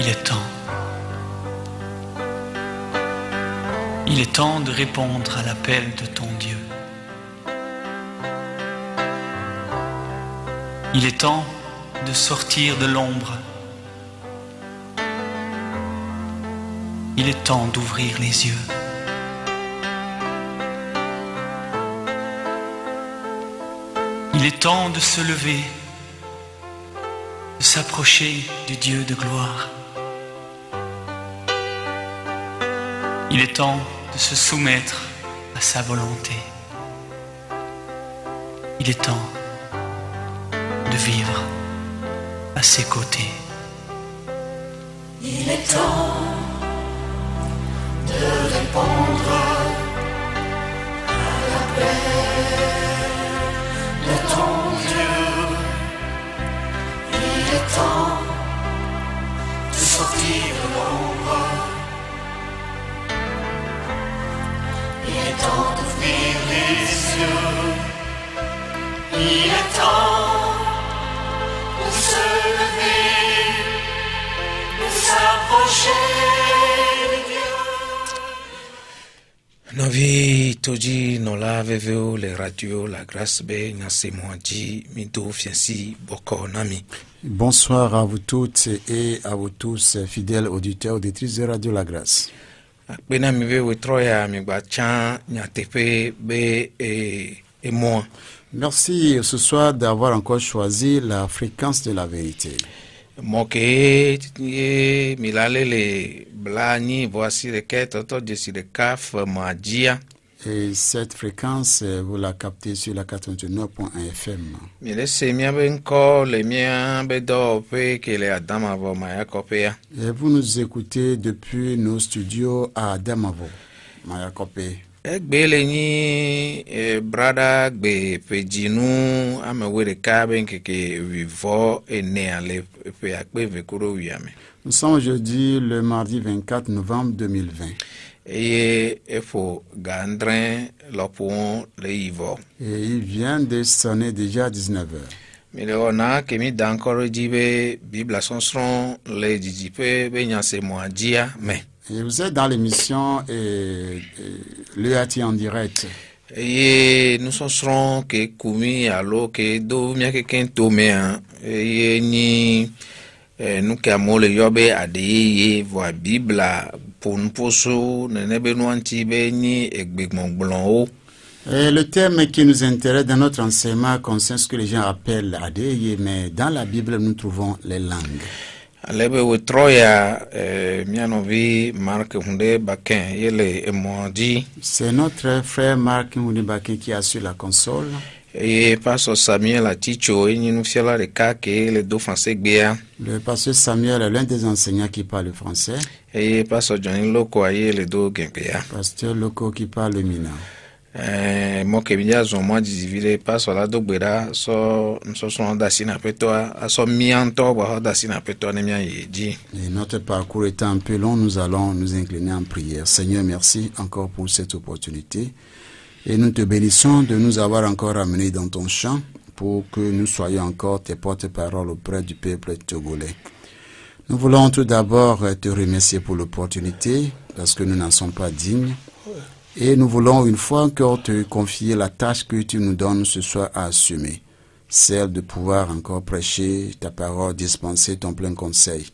Il est temps. Il est temps de répondre à l'appel de ton Dieu. Il est temps de sortir de l'ombre. Il est temps d'ouvrir les yeux. Il est temps de se lever, de s'approcher du Dieu de gloire. Il est temps de se soumettre à sa volonté. Il est temps de vivre à ses côtés. Il est temps de répondre à l'appel de ton Dieu. Il est temps de sortir de l'ombre. Il est temps d'ouvrir les yeux. Il est temps de se lever, de s'approcher de Dieu. Novi toji nola veveo le radio la grâce be nyase moaji mido fiansi boko nami. Bonsoir à vous toutes et à vous tous, fidèles auditeurs, auditrices de Radio La Grâce. Bena mi ve wetroya mi gba chan nyatepe be et moi. Merci ce soir d'avoir encore choisi la fréquence de la vérité. Moke milale le blani voici le toto de si le caf magia. Et cette fréquence, vous la captez sur la 89.1 FM. Mi laisse mia ben ko le mia be do pe que le adama vo maya kopea. Et vous nous écoutez depuis nos studios à Adamavo, Mayakopé. Egbele ni brada gbe pejinu amewe de ka ben keke vivo ene ale pe akpe vekuro wiame. Nous sommes aujourd'hui le mardi 24 novembre 2020. Et il faut gandrin l'opon le ivo. Et il vient de sonner déjà 19h. Mais le ona que mi d'encore dibe Bible sonson le dijipe be nyase moadia mais. Et vous êtes dans l'émission l'EAT en direct. Et nous serons que kumi alo que do mia que kento mea et ni nous kamo le yobe adeye voix Bible pour nous poso nenebe nous antibe ni egbegmonglon. Et le thème qui nous intéresse dans notre enseignement concerne ce que les gens appellent adeye, mais dans la Bible nous trouvons les langues. Alebe wetroya mianovi Marc Hunde Bakin yele emondi. C'est notre frère Marc Hunde Bakin qui a sur la console. Et pasteur Samuel Aticho et nous fiala le cas que les deux français gbea. Le pasteur Samuel est l'un des enseignants qui parle français. Et pasteur Johnny Loco aye les deux gempea. Pasteur Loco qui parle mina. Mo ke biya zo mo divide pasteur la dogbera so son dasina petoa aso mianto ba dasina petoa ne mia yeji. Et notre parcours étant un peu long, nous allons nous incliner en prière. Seigneur, merci encore pour cette opportunité. Et nous te bénissons de nous avoir encore amenés dans ton champ pour que nous soyons encore tes porte-paroles auprès du peuple togolais. Nous voulons tout d'abord te remercier pour l'opportunité parce que nous n'en sommes pas dignes. Et nous voulons une fois encore te confier la tâche que tu nous donnes ce soir à assumer. Celle de pouvoir encore prêcher ta parole, dispenser ton plein conseil.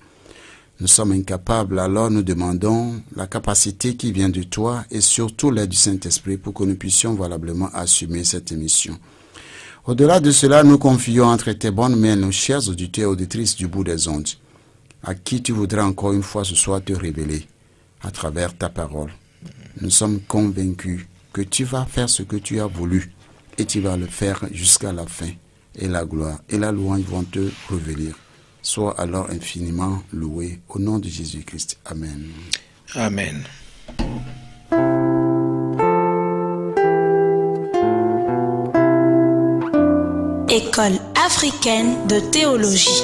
Nous sommes incapables, alors nous demandons la capacité qui vient de toi et surtout l'aide du Saint-Esprit pour que nous puissions valablement assumer cette mission. Au-delà de cela, nous confions entre tes bonnes mains nos chers auditeurs et auditrices du bout des ondes, à qui tu voudras encore une fois ce soir te révéler à travers ta parole. Nous sommes convaincus que tu vas faire ce que tu as voulu et tu vas le faire jusqu'à la fin. Et la gloire et la louange vont te revenir. Sois alors infiniment loué au nom de Jésus-Christ. Amen. Amen. École africaine de théologie.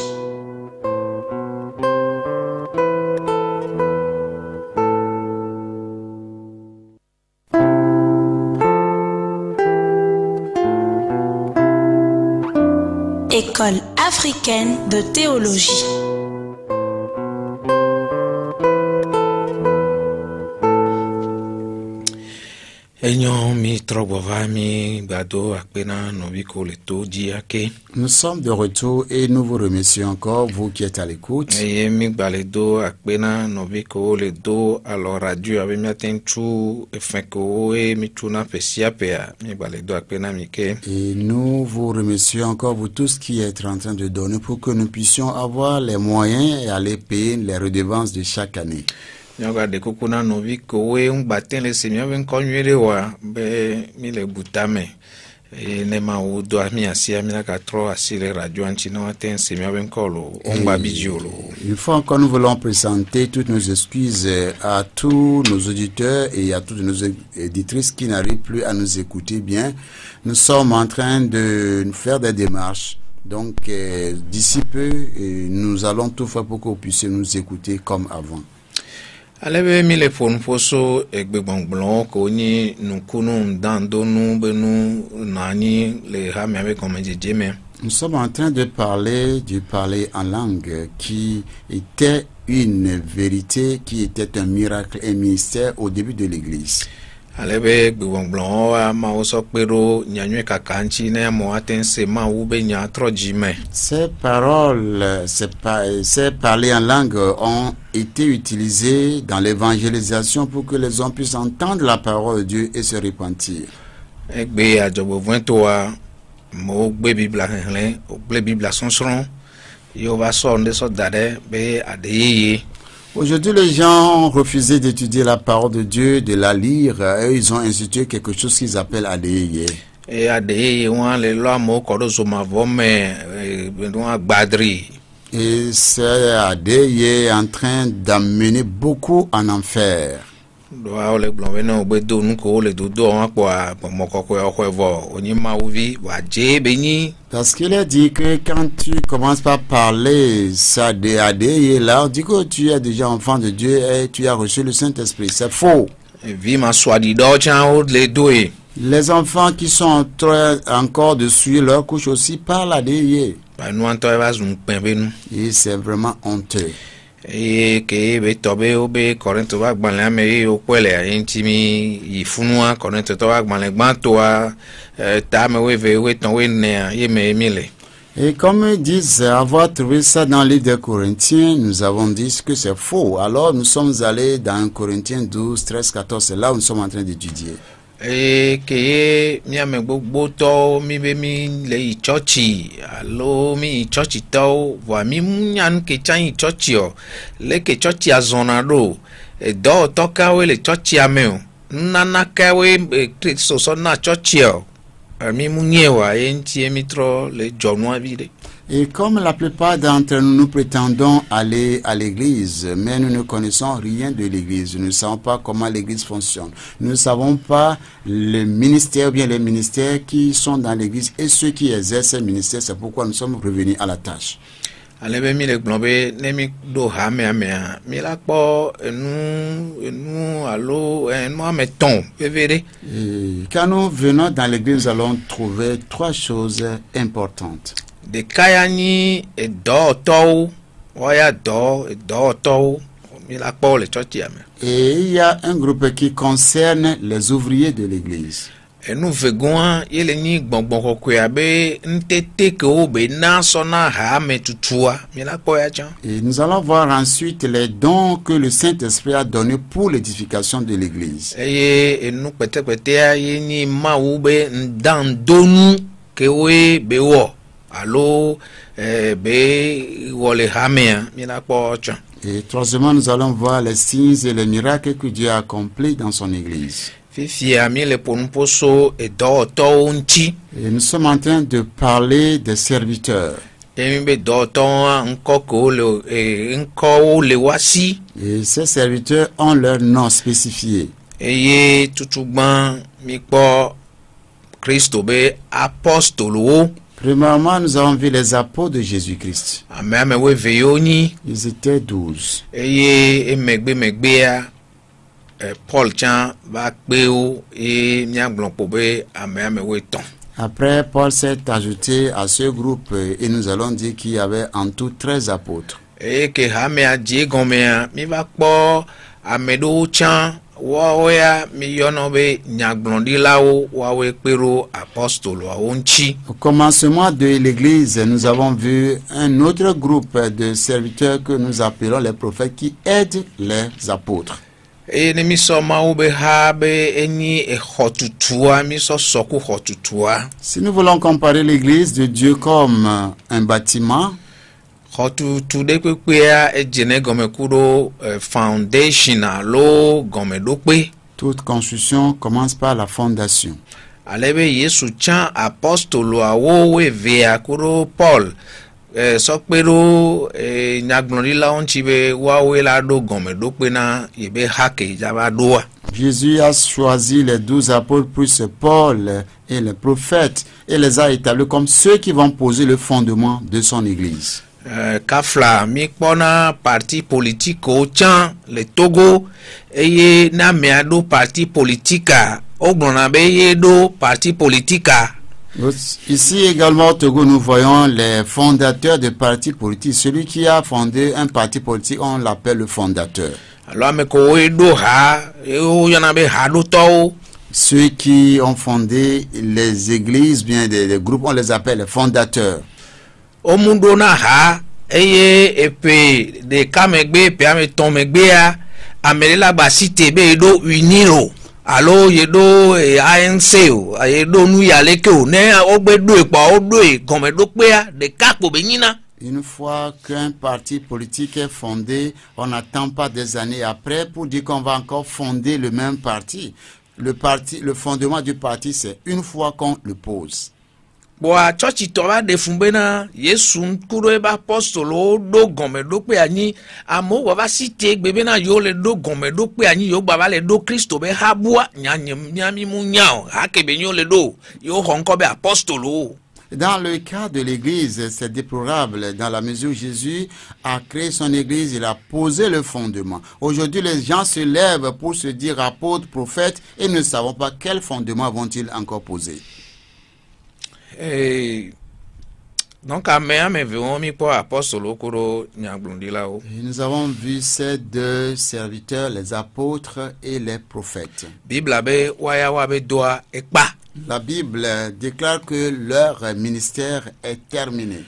École africaine de théologie. Nous sommes de retour et nous vous remercions encore, vous qui êtes à l'écoute. Et nous vous remercions encore, vous tous qui êtes en train de donner pour que nous puissions avoir les moyens et aller payer les redevances de chaque année. Et une fois encore, nous voulons présenter toutes nos excuses à tous nos auditeurs et à toutes nos éditrices qui n'arrivent plus à nous écouter bien. Nous sommes en train de faire des démarches. Donc, d'ici peu, nous allons tout faire pour que vous puissiez nous écouter comme avant. Nous sommes en train de parler du parler en langue qui était une vérité, qui était un miracle et mystère au début de l'Église. Ces paroles, ces parler en langue ont été utilisés dans l'évangélisation pour que les hommes puissent entendre la parole de Dieu et se repentir. Aujourd'hui, les gens ont refusé d'étudier la parole de Dieu, de la lire, et ils ont institué quelque chose qu'ils appellent ADEYE. Et c'est ADEYE est en train d'amener beaucoup en enfer. Parce qu'il a dit que quand tu commences par parler ça de ADEYE là, on dit que tu es déjà enfant de Dieu et tu as reçu le Saint-Esprit. C'est faux. Les enfants qui sont en train encore de suivre leur couche aussi parlent ADEYE. Et c'est vraiment honteux. Et comme ils disent avoir trouvé ça dans le livre des Corinthiens, nous avons dit que c'est faux. Alors nous sommes allés dans Corinthiens 12, 13, 14, c'est là où nous sommes en train d'étudier. Et que miame gbogbo mi be mi le churchi allo mi churchi to wa mi nyan ke chan churchi o le ke churchi azonado e do to kawe le churchi ameo nana kawe Kristo so na churchi o mi munyewa enti emitro le jonwa vide. Et comme la plupart d'entre nous, nous prétendons aller à l'église, mais nous ne connaissons rien de l'église. Nous ne savons pas comment l'église fonctionne. Nous ne savons pas le ministère ou bien les ministères qui sont dans l'église et ceux qui exercent ces ministères. C'est pourquoi nous sommes revenus à la tâche. Et quand nous venons dans l'église, nous allons trouver trois choses importantes. De kayani et d'orto, oya d'or et d'orto, il a pas le church. Et il y a un groupe qui concerne les ouvriers de l'église. Et nous faisons il ni bonbon koyabe ntete ko be na sona ha metutua mi la poya chan. Et nous allons voir ensuite les dons que le Saint-Esprit a donnés pour l'édification de l'église. Et nous peut-être ni maube ndandonu ke we bewo. Allo be wole hamea mi la poya. Et troisièmement, nous allons voir les signes et les miracles que Dieu a accomplis dans son église. Et nous sommes en train de parler des serviteurs. Et ces serviteurs ont leur nom spécifié. Premièrement, nous avons vu les apôtres de Jésus-Christ. Ils étaient 12. Après, Paul s'est ajouté à ce groupe et nous allons dire qu'il y avait en tout 13 apôtres. waoya miyonobe nyaglondilawo wawe pero apostolo aonchi. Au commencement de l'église, nous avons vu un autre groupe de serviteurs que nous appelons les prophètes qui aident les apôtres. E ne miso maube habe eni e hotutua miso soku hotutua. Si nous voulons comparer l'église de Dieu comme un bâtiment, Hotutu de kwekea e jene gome kuro foundation alo gome dokwe. toute construction commence par la fondation. Alebe Yesu chan apostolo awowe vea kuro Paul. Sokpero nyaglonila onchibe wawe la do gome dokwe na yebe hake jaba doa. Jésus a choisi les 12 apôtres plus Paul et les prophètes et les a établis comme ceux qui vont poser le fondement de son église. Kafla mi kpona parti politique au chan le Togo eye na meado parti politika ogbona be ye do parti politika. Ici également au Togo, nous voyons les fondateurs de partis politiques. Celui qui a fondé un parti politique, on l'appelle le fondateur. Alors me ko e do ha e o yana be ha do to. Ceux qui ont fondé les églises, bien des groupes, on les appelle les fondateurs. O mundo na ha eye epe de kamegbe pe ame tomegbe ya amelela ba cité be do uniro. Alo yedo ANC o yedo nu yaleke o ne ogbedo epa odo e gome do pe ya de kapo benyina. Une fois qu'un parti politique est fondé, on n'attend pas des années après pour dire qu'on va encore fonder le même parti. Le fondement du parti, c'est une fois qu'on le pose. Boa chochi toba de fumbena Yesu kuro eba apostolo do gome do pe ani amo baba cité gbebe na yo le do gome do pe ani yo baba le do Kristo be habua nyami mu nyao hakebe nyo le do yo honko be apostolo. Dans le cas de l'église, c'est déplorable dans la mesure où Jésus a créé son église, il a posé le fondement. Aujourd'hui, les gens se lèvent pour se dire apôtres, prophètes et ne savons pas quel fondement vont-ils encore poser. Donc, nous avons vu ces deux serviteurs, les apôtres et les prophètes. La Bible déclare que leur ministère est terminé.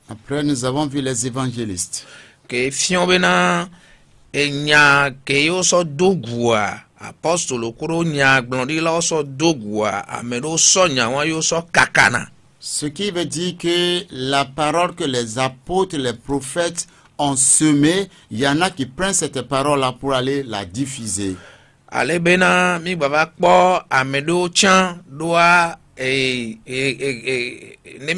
Après, nous avons vu les évangélistes. Apostolo kuro nya glondila oso dogwa amedo sonya wa yo so kakana. Ce qui veut dire que la parole que les apôtres, les prophètes ont semée, il y en a qui prennent cette parole-là pour aller la diffuser. Ale bena mi baba kpo amedo chan doa nemi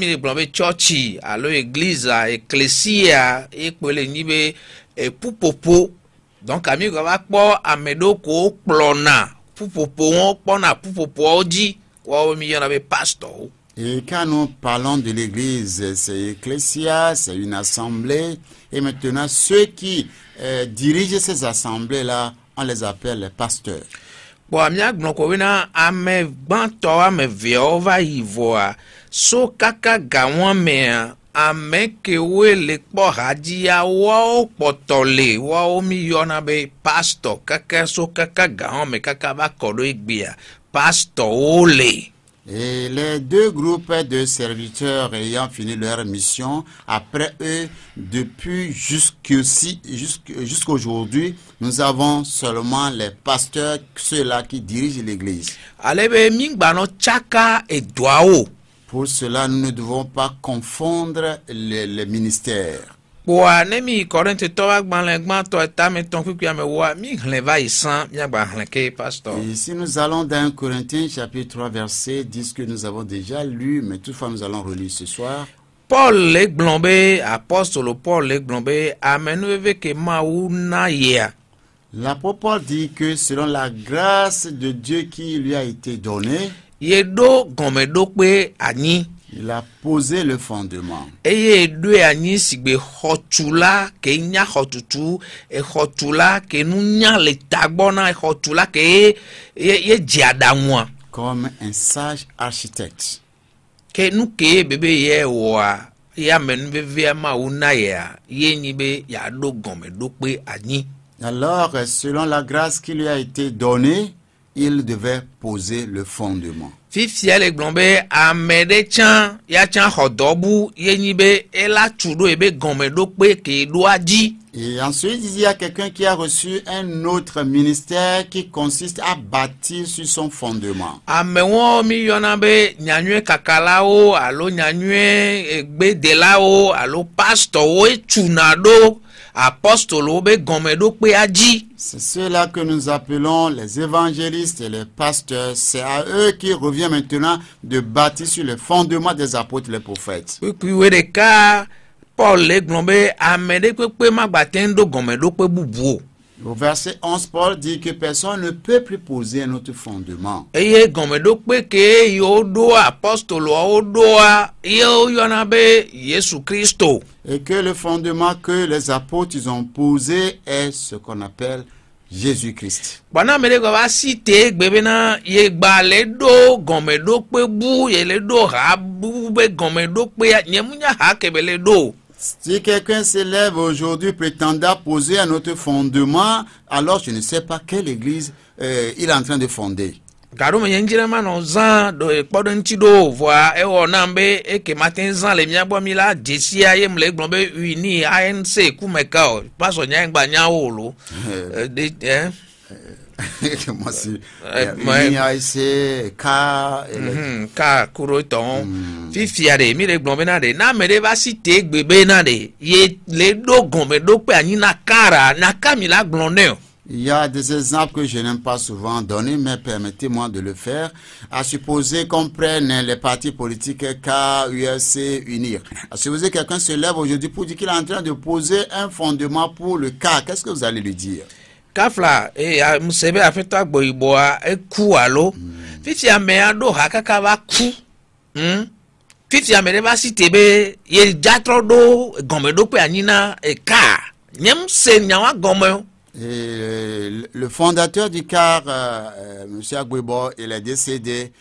le blombe churchi alo église ecclesia ekpele nibe pupopo. Donc, ami va pas amedo ko plona pupopo on pona pupopo oji wa mi yana be pastor. Et quand nous parlons de l'église, c'est ecclésia, c'est une assemblée. Et maintenant, ceux qui dirigent ces assemblées-là, on les appelle les pasteurs. Bon, amia gnoko wina ame gbanto ame veova ivoa so kaka gawan me ameke we le kpo hadia wa potole wa mi yona be pastor kaka so kaka gawan me kaka ba kodo igbia pastor ole. Et les deux groupes de serviteurs ayant fini leur mission, après eux, depuis jusqu'aujourd'hui, nous avons seulement les pasteurs, ceux-là qui dirigent l'église. Pour cela, nous ne devons pas confondre les ministères. Et si nous allons dans 1 Corinthiens chapitre 3 verset 10 que nous avons déjà lu, mais toutefois nous allons relire ce soir. Paul le glombe, apostole Paul le glombe, amenuve que mauna ya. L'apôtre Paul dit que selon la grâce de Dieu qui lui a été donnée, yedo gomedokwe ani. Il a posé le fondement. Eye dwe ani sigbe hotula ke nya hotutu e hotula ke nunya le tagbona e hotula ke ye jiadamwa comme un sage architecte. Ke nuke bebe ye wa ya menu vevia ma una ya ye ni be ya do gome do pe ani. Alors, selon la grâce qui lui a été donnée, il devait poser le fondement. Fifia le glombe amede chan ya chan hodobu ye ni be ela tudo ebe gome do pe ke do aji. Et ensuite, il y a quelqu'un qui a reçu un autre ministère qui consiste à bâtir sur son fondement. Amewo mi yona be nyanyue kakalao alo nyanyue egbe delao alo pastor o tunado apostolo be gome do pe aji. C'est ceux-là que nous appelons les évangélistes et les pasteurs. C'est à eux qu'il revient maintenant de bâtir sur le fondement des apôtres et les prophètes. Puis we de ka Paul le glombe amede pe magbatendo gome do pe bubu. Au verset 11, Paul dit que personne ne peut plus poser un autre fondement. Eye gome do pe ke yo do apostolo o do yo yona be Yesu Christo. Et que le fondement que les apôtres ils ont posé est ce qu'on appelle Jésus-Christ. Bana mede ko ba cité gbebe na ye gba le do gome do pe bu ye le do ha bu be gome do pe nyemunya ha kebe le do. Si quelqu'un s'élève aujourd'hui prétendant poser un autre fondement, alors je ne sais pas quelle église il est en train de fonder. Garo me yenjira ma no zan do ekpodo nti do voa e wo na mbe e ke matin zan le miagbo mi la jesia ye mle gbonbe uni ANC kumeka o paso nya ngba nya wolo Moi c'est ka kuro ton fifiare mi le gbonbe na de na me de ba cité gbebe na de ye le do gombe do pe ani na kara na kamila glonne. Il y a des exemples que je n'aime pas souvent donner, mais permettez-moi de le faire. À supposer qu'on prenne les partis politiques K, USC, UNIR. À supposer que quelqu'un se lève aujourd'hui pour dire qu'il est en train de poser un fondement pour le K. Qu'est-ce que vous allez lui dire? Kafla, musebe a fait toi boiboa, et coup allo. Fifi a me ado hakaka va coup. Fifi a me va si tebe, ye jatro do, gombe do pe anina, et ka. Nyem se nyawa gombe. Et le fondateur du CAR, M. Agwebo, il est décédé.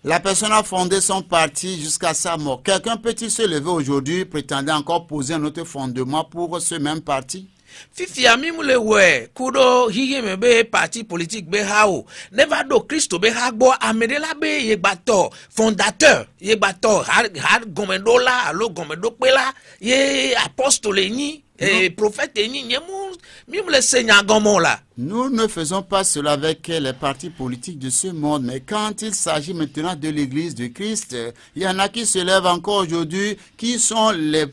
La personne a fondé son parti jusqu'à sa mort. Quelqu'un peut-il se lever aujourd'hui prétendant encore poser un autre fondement pour ce même parti? Fifi ami mule we kudo hiye me be parti politique be hao never do Christo be hagbo amedela be ye bato fondateur ye bato har gomendo la alo gomendo pela ye apostole ni prophète ni nyemu le seigneur gomo la. Nous ne faisons pas cela avec les partis politiques de ce monde, mais quand il s'agit maintenant de l'Église de Christ, il y en a qui se lèvent encore aujourd'hui, qui sont les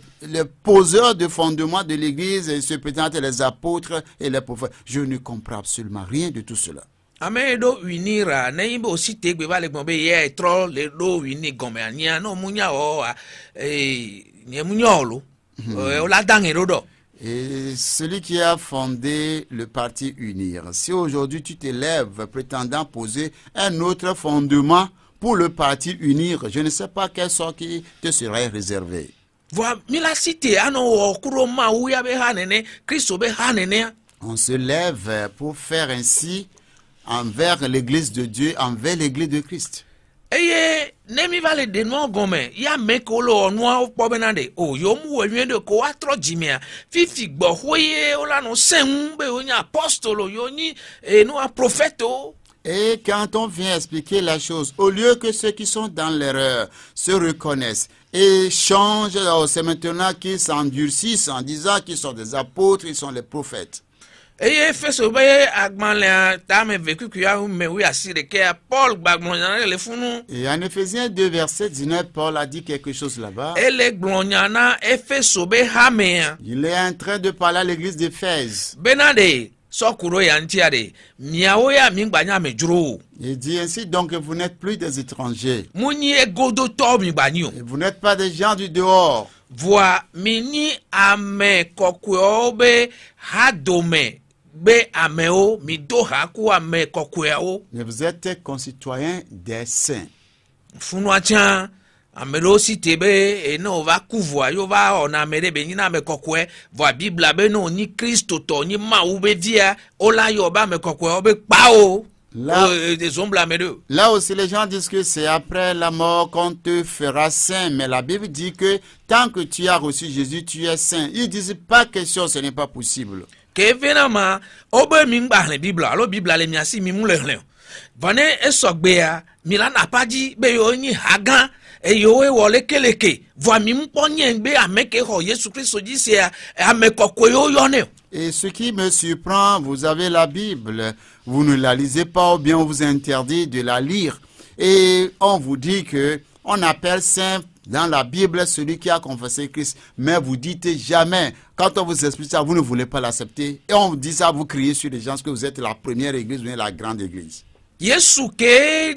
poseurs de fondement de l'Église et se présentent les apôtres et les prophètes. Je ne comprends absolument rien de tout cela. Amedo unira na imbe osite gbe ba le gbon be ye tro le do uni gome ania no munya o nyemunya olo o la dangero do. Et celui qui a fondé le parti UNIR, si aujourd'hui tu t'élèves prétendant poser un autre fondement pour le parti UNIR, je ne sais pas quel sort qui te serait réservé. Voilà, mila cité ano kuroma uya be hanene, Christo be hanene. On se lève pour faire ainsi envers l'église de Dieu, envers l'église de Christ. Eye nemi vale de no gome ya mekolo onwa pobenade o yo mu wenwe de ko atro jimia fifi gbo hoye ola no sen be onya apostolo yo ni no prophète. Et quand on vient expliquer la chose, au lieu que ceux qui sont dans l'erreur se reconnaissent et changent, c'est maintenant qu'ils s'endurcissent en disant qu'ils sont des apôtres, ils sont les prophètes. Et en Éphésiens 2, verset 19, Paul a dit quelque chose là-bas. Il est en train de parler à l'église d'Éphèse. Il dit ainsi donc que vous n'êtes plus des étrangers. Et vous n'êtes pas des gens du dehors. Mais vous êtes concitoyens des saints. Amelo si tebe e no va kuvwa yo va ona mere be nyina me kokwe vo Bible be no ni Christo to ni ma ube via ola yo ba me kokwe obe pa o. Là aussi, les gens disent que c'est après la mort qu'on te fera saint. Mais la Bible dit que tant que tu as reçu Jésus, tu es saint. Ils disent pas question, ce n'est pas possible. Et ce qui me surprend, vous avez la Bible, vous ne la lisez pas ou bien on vous interdit de la lire. Et on vous dit que on appelle saint dans la Bible celui qui a confessé Christ. Mais vous dites jamais, quand on vous explique ça, vous ne voulez pas l'accepter. Et on vous dit ça, vous criez sur les gens que vous êtes la première église ou la grande église. Yesu ke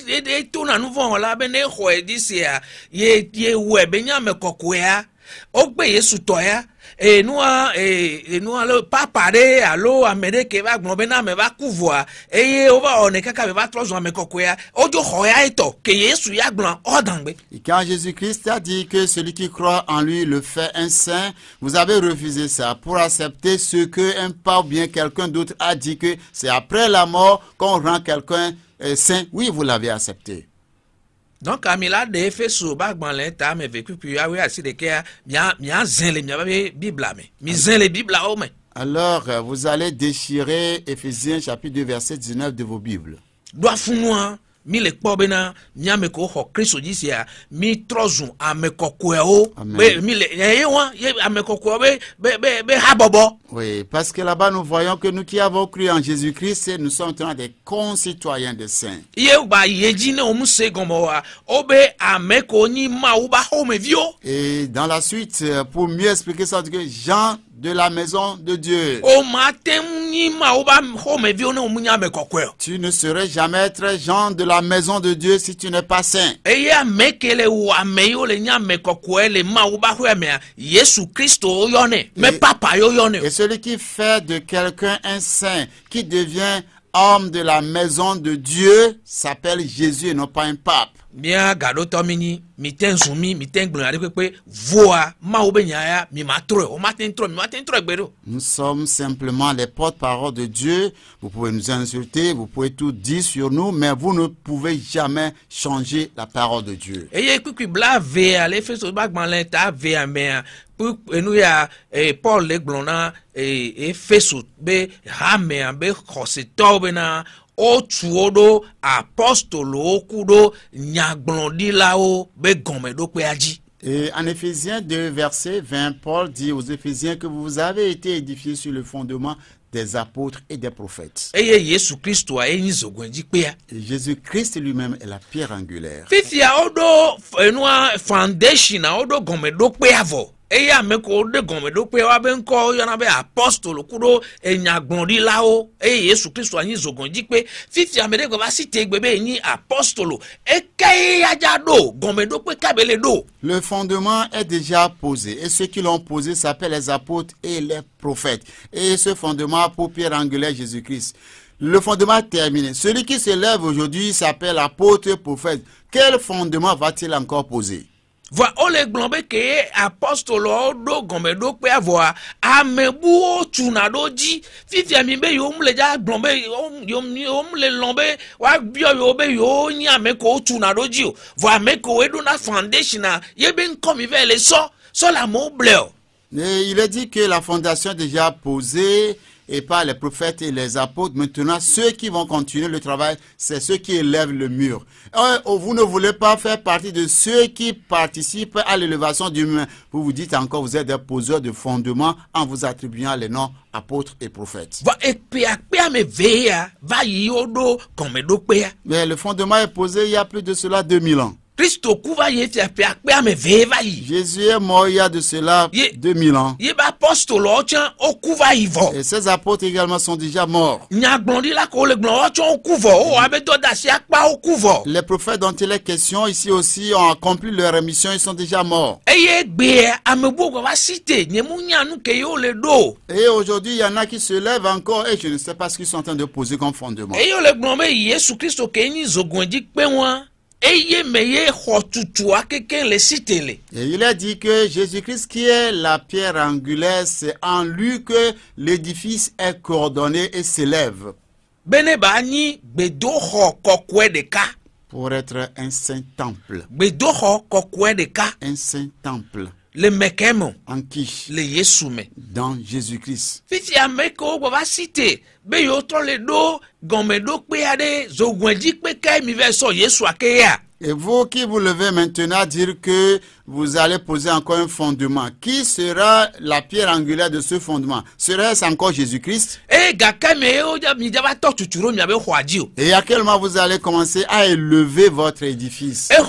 tuna nouveau la bene ho edisi ya ye webenya mekokoya ogbe Yesu toya enua le papare alo Amerique va gbobe na me va couvoi eye ova onekaka me va trozo mekokoya ojo hoya eto ke Yesu ya gbon odangbe. Et quand Jésus-Christ a dit que celui qui croit en lui le fait un saint, vous avez refusé ça pour accepter ce que un pape ou bien quelqu'un d'autre a dit que c'est après la mort qu'on rend quelqu'un saint. Oui, vous l'avez accepté. Donc amila de Efeso bagban lenta me vécu puis awe asi de ke mia zen le mia Bible mi zen le Bible o me. Alors vous allez déchirer Éphésiens chapitre 2 verset 19 de vos Bibles. Doit funwa mi le kpobena mia me ko ho Kristo disia mi trozun amekokwe mi le yewa ye amekokwe be habobo. Oui, parce que là-bas nous voyons que nous qui avons cru en Jésus-Christ, nous sommes des concitoyens des saints. Et dans la suite, pour mieux expliquer ça, que Jean de la maison de Dieu. Tu ne serais jamais être Jean de la maison de Dieu si tu n'es pas saint. Et celui qui fait de quelqu'un un saint, qui devient homme de la maison de Dieu, s'appelle Jésus et non pas un pape. Nous sommes simplement les porte-parole de Dieu. Vous pouvez nous insulter, vous pouvez tout dire sur nous, mais vous ne pouvez jamais changer la parole de Dieu. Paul le glona Efeso be hame be khositobena o tuodo apostolo kudo nyaglondilao be gomedo peaji. Et en Éphésiens 2 verset 20, Paul dit aux Éphésiens que vous avez été édifiés sur le fondement des apôtres et des prophètes. Et Jésus-Christ lui-même est la pierre angulaire. Eya meko de gome do pe wa ben ko yana be apostolo kudo enyagbonri lao Yesu Kristo anyi zogonji pe fifi amede go ba site gbebe ni apostolo ekei aja do gome do pe kabele do. Le fondement est déjà posé et ceux qui l'ont posé s'appellent les apôtres et les prophètes. Et ce fondement pour pierre angulaire Jésus-Christ. Le fondement terminé. Celui qui se lève aujourd'hui s'appelle apôtre et prophète. Quel fondement va-t-il encore poser? Voa ole glombe ke apostolo do gombe do pe avoa amebu o tunado ji fifi ami be yo mle ja glombe yo mle lombe wa bio yo be yo nya me ko tunado ji o voa me ko edu na foundation ye ben komi ve le so la mo bleu. Il est dit que la fondation est déjà posée et par les prophètes et les apôtres. Maintenant, ceux qui vont continuer le travail, c'est ceux qui élèvent le mur. Vous ne voulez pas faire partie de ceux qui participent à l'élévation du mur. Vous vous dites encore, vous êtes des poseurs de fondement en vous attribuant les noms apôtres et prophètes. Mais le fondement est posé il y a plus de cela 2000 ans. Jésus est mort il y a de cela 2000 ans. Et ces apôtres également sont déjà morts. Les prophètes dont il est question ici aussi ont accompli leur mission, ils sont déjà morts. Et aujourd'hui, il y en a qui se lèvent encore et je ne sais pas ce qu'ils sont en train de poser comme fondement. Et il a dit que Jésus-Christ qui est la pierre angulaire, c'est en lui que l'édifice est coordonné et s'élève. bene ba ni gbedoxɔ kɔkɔe ɖeka. Pour être un saint temple. Gbedoxɔ kɔkɔe ɖeka. Un saint temple. Le mekeme. En qui? Le Yesu me. Dans Jésus-Christ. Fifi ameko baba cité. Be yo tro le do gɔmeɖo kpe aɖe zogbedzi kpe ke mi va sɔ Yesu akeya. Et vous qui vous levez maintenant à dire que vous allez poser encore un fondement. Qui sera la pierre angulaire de ce fondement? Serait-ce encore Jésus-Christ? Et à quel moment vous allez commencer à élever votre édifice? Un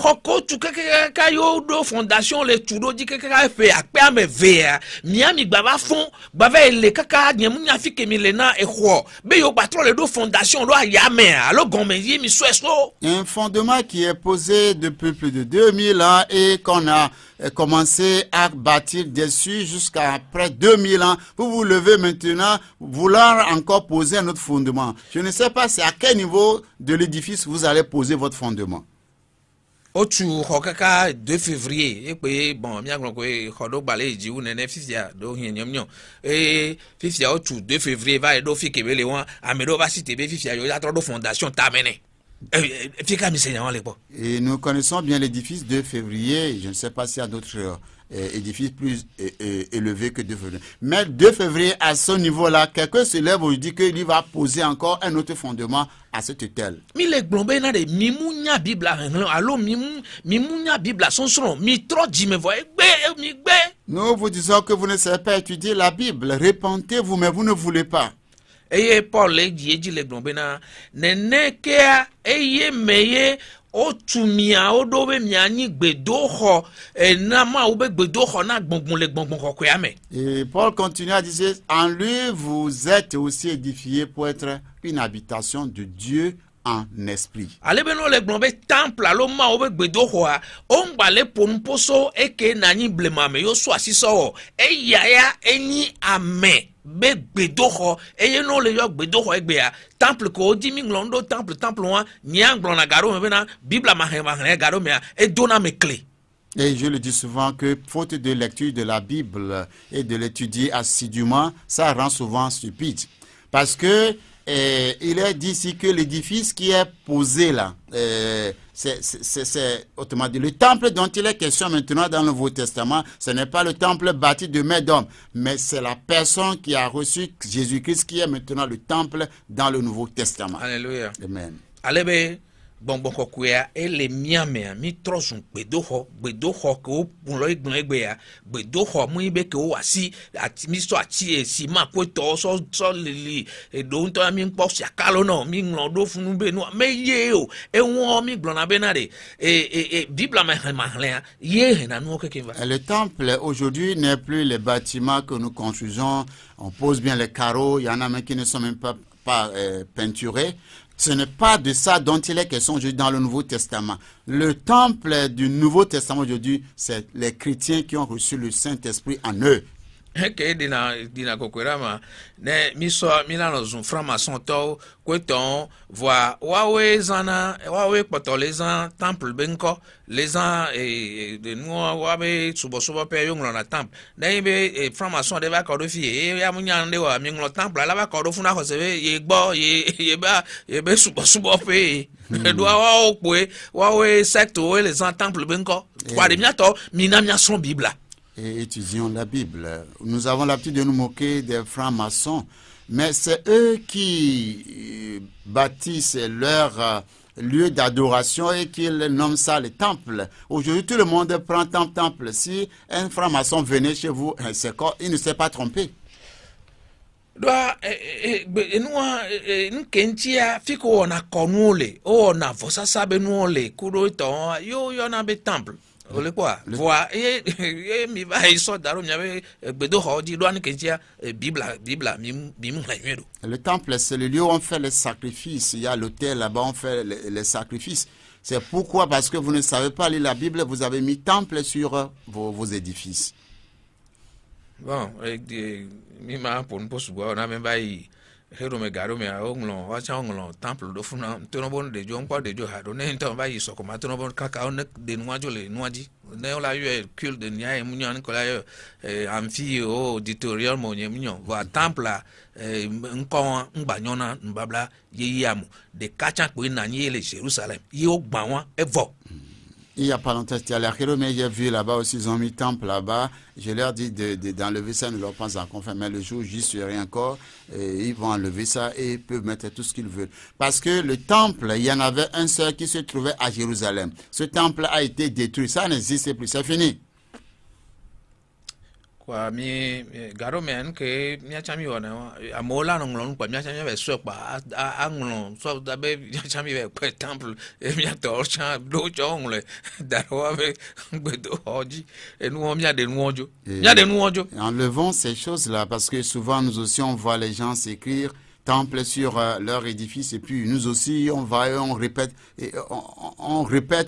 fondement qui est posé depuis plus de 2000 ans et qu'on a commencé à bâtir dessus jusqu'à près 2000 ans. Vous vous levez maintenant, vouloir encore poser un autre fondement. Je ne sais pas c'est à quel niveau de l'édifice vous allez poser votre fondement. Otu hokaka 2 février et bon mi agron ko hodo balé ji u nene fifia do hinyomnyo fifia otu 2 février va do fi kebele wan amedo va cité be fifia yo atro do fondation tamene. Et nous connaissons bien l'édifice de février. Je ne sais pas s'il y a d'autres édifices plus élevés que 2 février. Mais 2 février, à ce niveau-là, quelqu'un se lève et dit qu'il va poser encore un autre fondement à cette tutelle. Nous vous disons que vous ne savez pas étudier la Bible. Répentez-vous, mais vous ne voulez pas. Eye Paul dit le glombena nenekea eye meye otumia odobe miani gbedoxo enama obe gbedoxo na gbongbon le gbongbon kokoya me. Et Paul continue à dire en lui vous êtes aussi édifiés pour être une habitation de Dieu en esprit. Alebeno le glombe temple alo ma obe gbedoxo a ongbale ponposo eke nani blema me yo so asiso eyaya eni ame. Be gbedoxo eye no le yo gbedoxo egbea temple ko di mi nglondo temple wa nyanglo na garo me na bible ma garo me e dona me clé. Et je le dis souvent que faute de lecture de la Bible et de l'étudier assidûment, ça rend souvent stupide. Parce que il est dit ici que l'édifice qui est posé là, c'est autrement dit, le temple dont il est question maintenant dans le Nouveau Testament, ce n'est pas le temple bâti de main d'homme, mais c'est la personne qui a reçu Jésus-Christ qui est maintenant le temple dans le Nouveau Testament. Alléluia. Amen. Alléluia. Bon kokuya ele miame mi trosun gbedoxo ko punlo igbon egbea gbedoxo mu ibe ke o wasi ati mi so ati esi ma ko to so lili do nto mi npo siakalo no mi nglodo funu be no me ye o e won mi glona be na de bible ma ye na no keke va. Le temple aujourd'hui n'est plus les bâtiments que nous construisons, on pose bien les carreaux, il y en a même qui ne sont même pas peinturés. Ce n'est pas de ça dont il est question aujourd'hui dans le Nouveau Testament. Le temple du Nouveau Testament aujourd'hui, c'est les chrétiens qui ont reçu le Saint-Esprit en eux. Que dina kokurama ne miso milano zun franc-maçon to kweton voit wawe zana wawe poto les ans temple benko les ans de nous wabe subo pe yonglo na temple ne be franc-maçon de ba ko do fie ya munyande wa mi nglo temple la ba ko do funa ko se ye gbo ye be subo pe do wa okwe wawe secte les ans temple benko kwa de miato minamia son bible. Et étudions la Bible. Nous avons l'habitude de nous moquer des francs-maçons, mais c'est eux qui bâtissent leur lieu d'adoration et qui nomment ça les temples. Aujourd'hui, tout le monde prend temple. Si un franc-maçon venait chez vous, il ne s'est pas trompé. Nous kentia fiko na konule o na vosa sabe nuole kudo to yo na be temple. Le quoi? Voir mi va iso daro miabe gbedo ho di do an kentia bible Le temple c'est le lieu où on fait les sacrifices. Il y a l'autel là-bas, on fait les sacrifices. C'est pourquoi, parce que vous ne savez pas lire la Bible, vous avez mis temple sur vos édifices. Bon, mi ma pour nous on a même pas Hero me garo me onglon wa cha onglon temple do funa to no bon de jo npo de jo ha do ne nto ba yi so ko ma to no bon kaka on de nuajo le nuaji ne la yu cul de nya e munyon ko la yo amphi o auditorium mo nye munyon wa temple nko ngbanyona mbabla ye yamu de kacha ko na nye le Jérusalem yi o gba won evo. Il y a pas longtemps, c'était à l'Archéro, mais j'ai vu là-bas aussi, ils ont mis temple là-bas. Je leur dis d'enlever ça, ne leur pas encore fait. Mais le jour, j'y serai encore. Ils vont enlever ça et ils peuvent mettre tout ce qu'ils veulent. Parce que le temple, il y en avait un seul qui se trouvait à Jérusalem. Ce temple a été détruit. Ça n'existe plus. C'est fini. Kwa mi garo men ke mi achami wona amola nglon kwa mi achami be so pa anglon so da be mi achami be pe temple e mi atorcha do jongle darwa be gbedo hoji enu mi ade nu ojo mi ade nu ojo. Enlevons ces choses-là parce que souvent nous aussi on voit les gens s'écrire temple sur leur édifice et puis nous aussi on va et on répète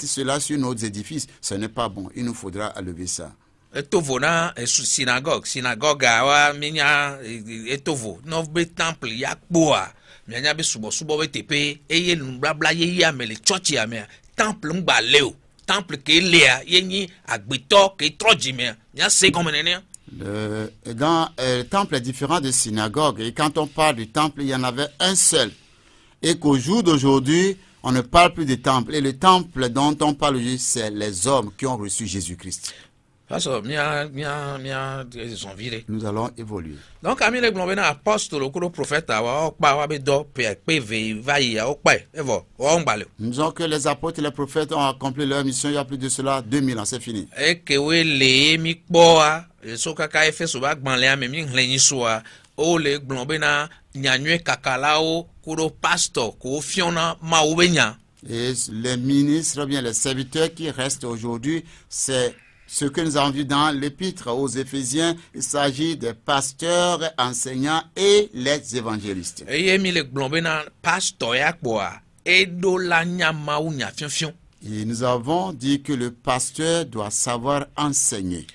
cela sur nos édifices. Ce n'est pas bon. Il nous faudra enlever ça. Etovo na synagogue awa minya etovo no be temple ya kpoa mianya be subo be tepe eye blabla ye ya mele church ya me temple ngba leo temple ke lea yenyi agbeto ke troji me nya se comme nene. Dans le temple est différent de synagogue et quand on parle du temple il y en avait un seul et qu'au jour d'aujourd'hui on ne parle plus de temple et le temple dont on parle aujourd'hui c'est les hommes qui ont reçu Jésus-Christ. Nous allons évoluer. Donc, ami le globé na apôtre, le prophète, nous disons que les apôtres et les prophètes ont accompli leur mission il y a plus de cela 2000 ans, c'est fini. Et que we le mi boa, so kaka efe so ba gban le am mi hlenyi so a, o le globé na nyanwe kakalao kuro pastor ko fiona ma obenya. Et les ministres, bien les serviteurs qui restent aujourd'hui, c'est ce que nous avons vu dans l'épître aux Éphésiens, il s'agit des pasteurs, enseignants et les évangélistes. Et nous avons dit que le pasteur doit savoir enseigner.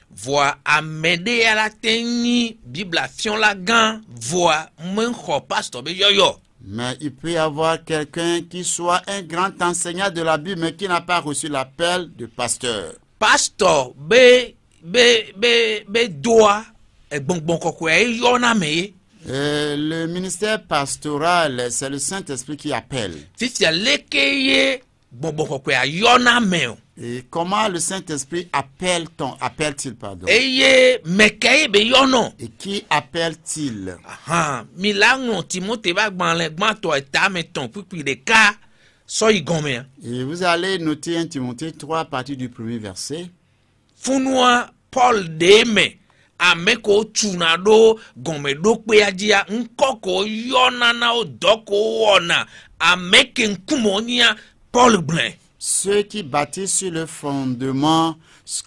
Mais il peut y avoir quelqu'un qui soit un grand enseignant de la Bible, mais qui n'a pas reçu l'appel de pasteur. Pastor be doa e bonbon kokwe yona me. Le ministère pastoral, c'est le Saint-Esprit qui appelle. Fifia lekeye bonbon kokwe yona me. Et comment le Saint-Esprit appelle-t-il pardon? Eye mekeye be yono. Et qui appelle-t-il? Milango Timothée ba gbanle gban to eta meton puis de ka. Et vous allez noter 1 Timothée 3 à partir du premier verset. Funua Paul deme ameko tunado gome dokpe ajia nkoko yona na odoko wona ameke nkumonia Paul blen. Ceux qui bâtissent sur le fondement,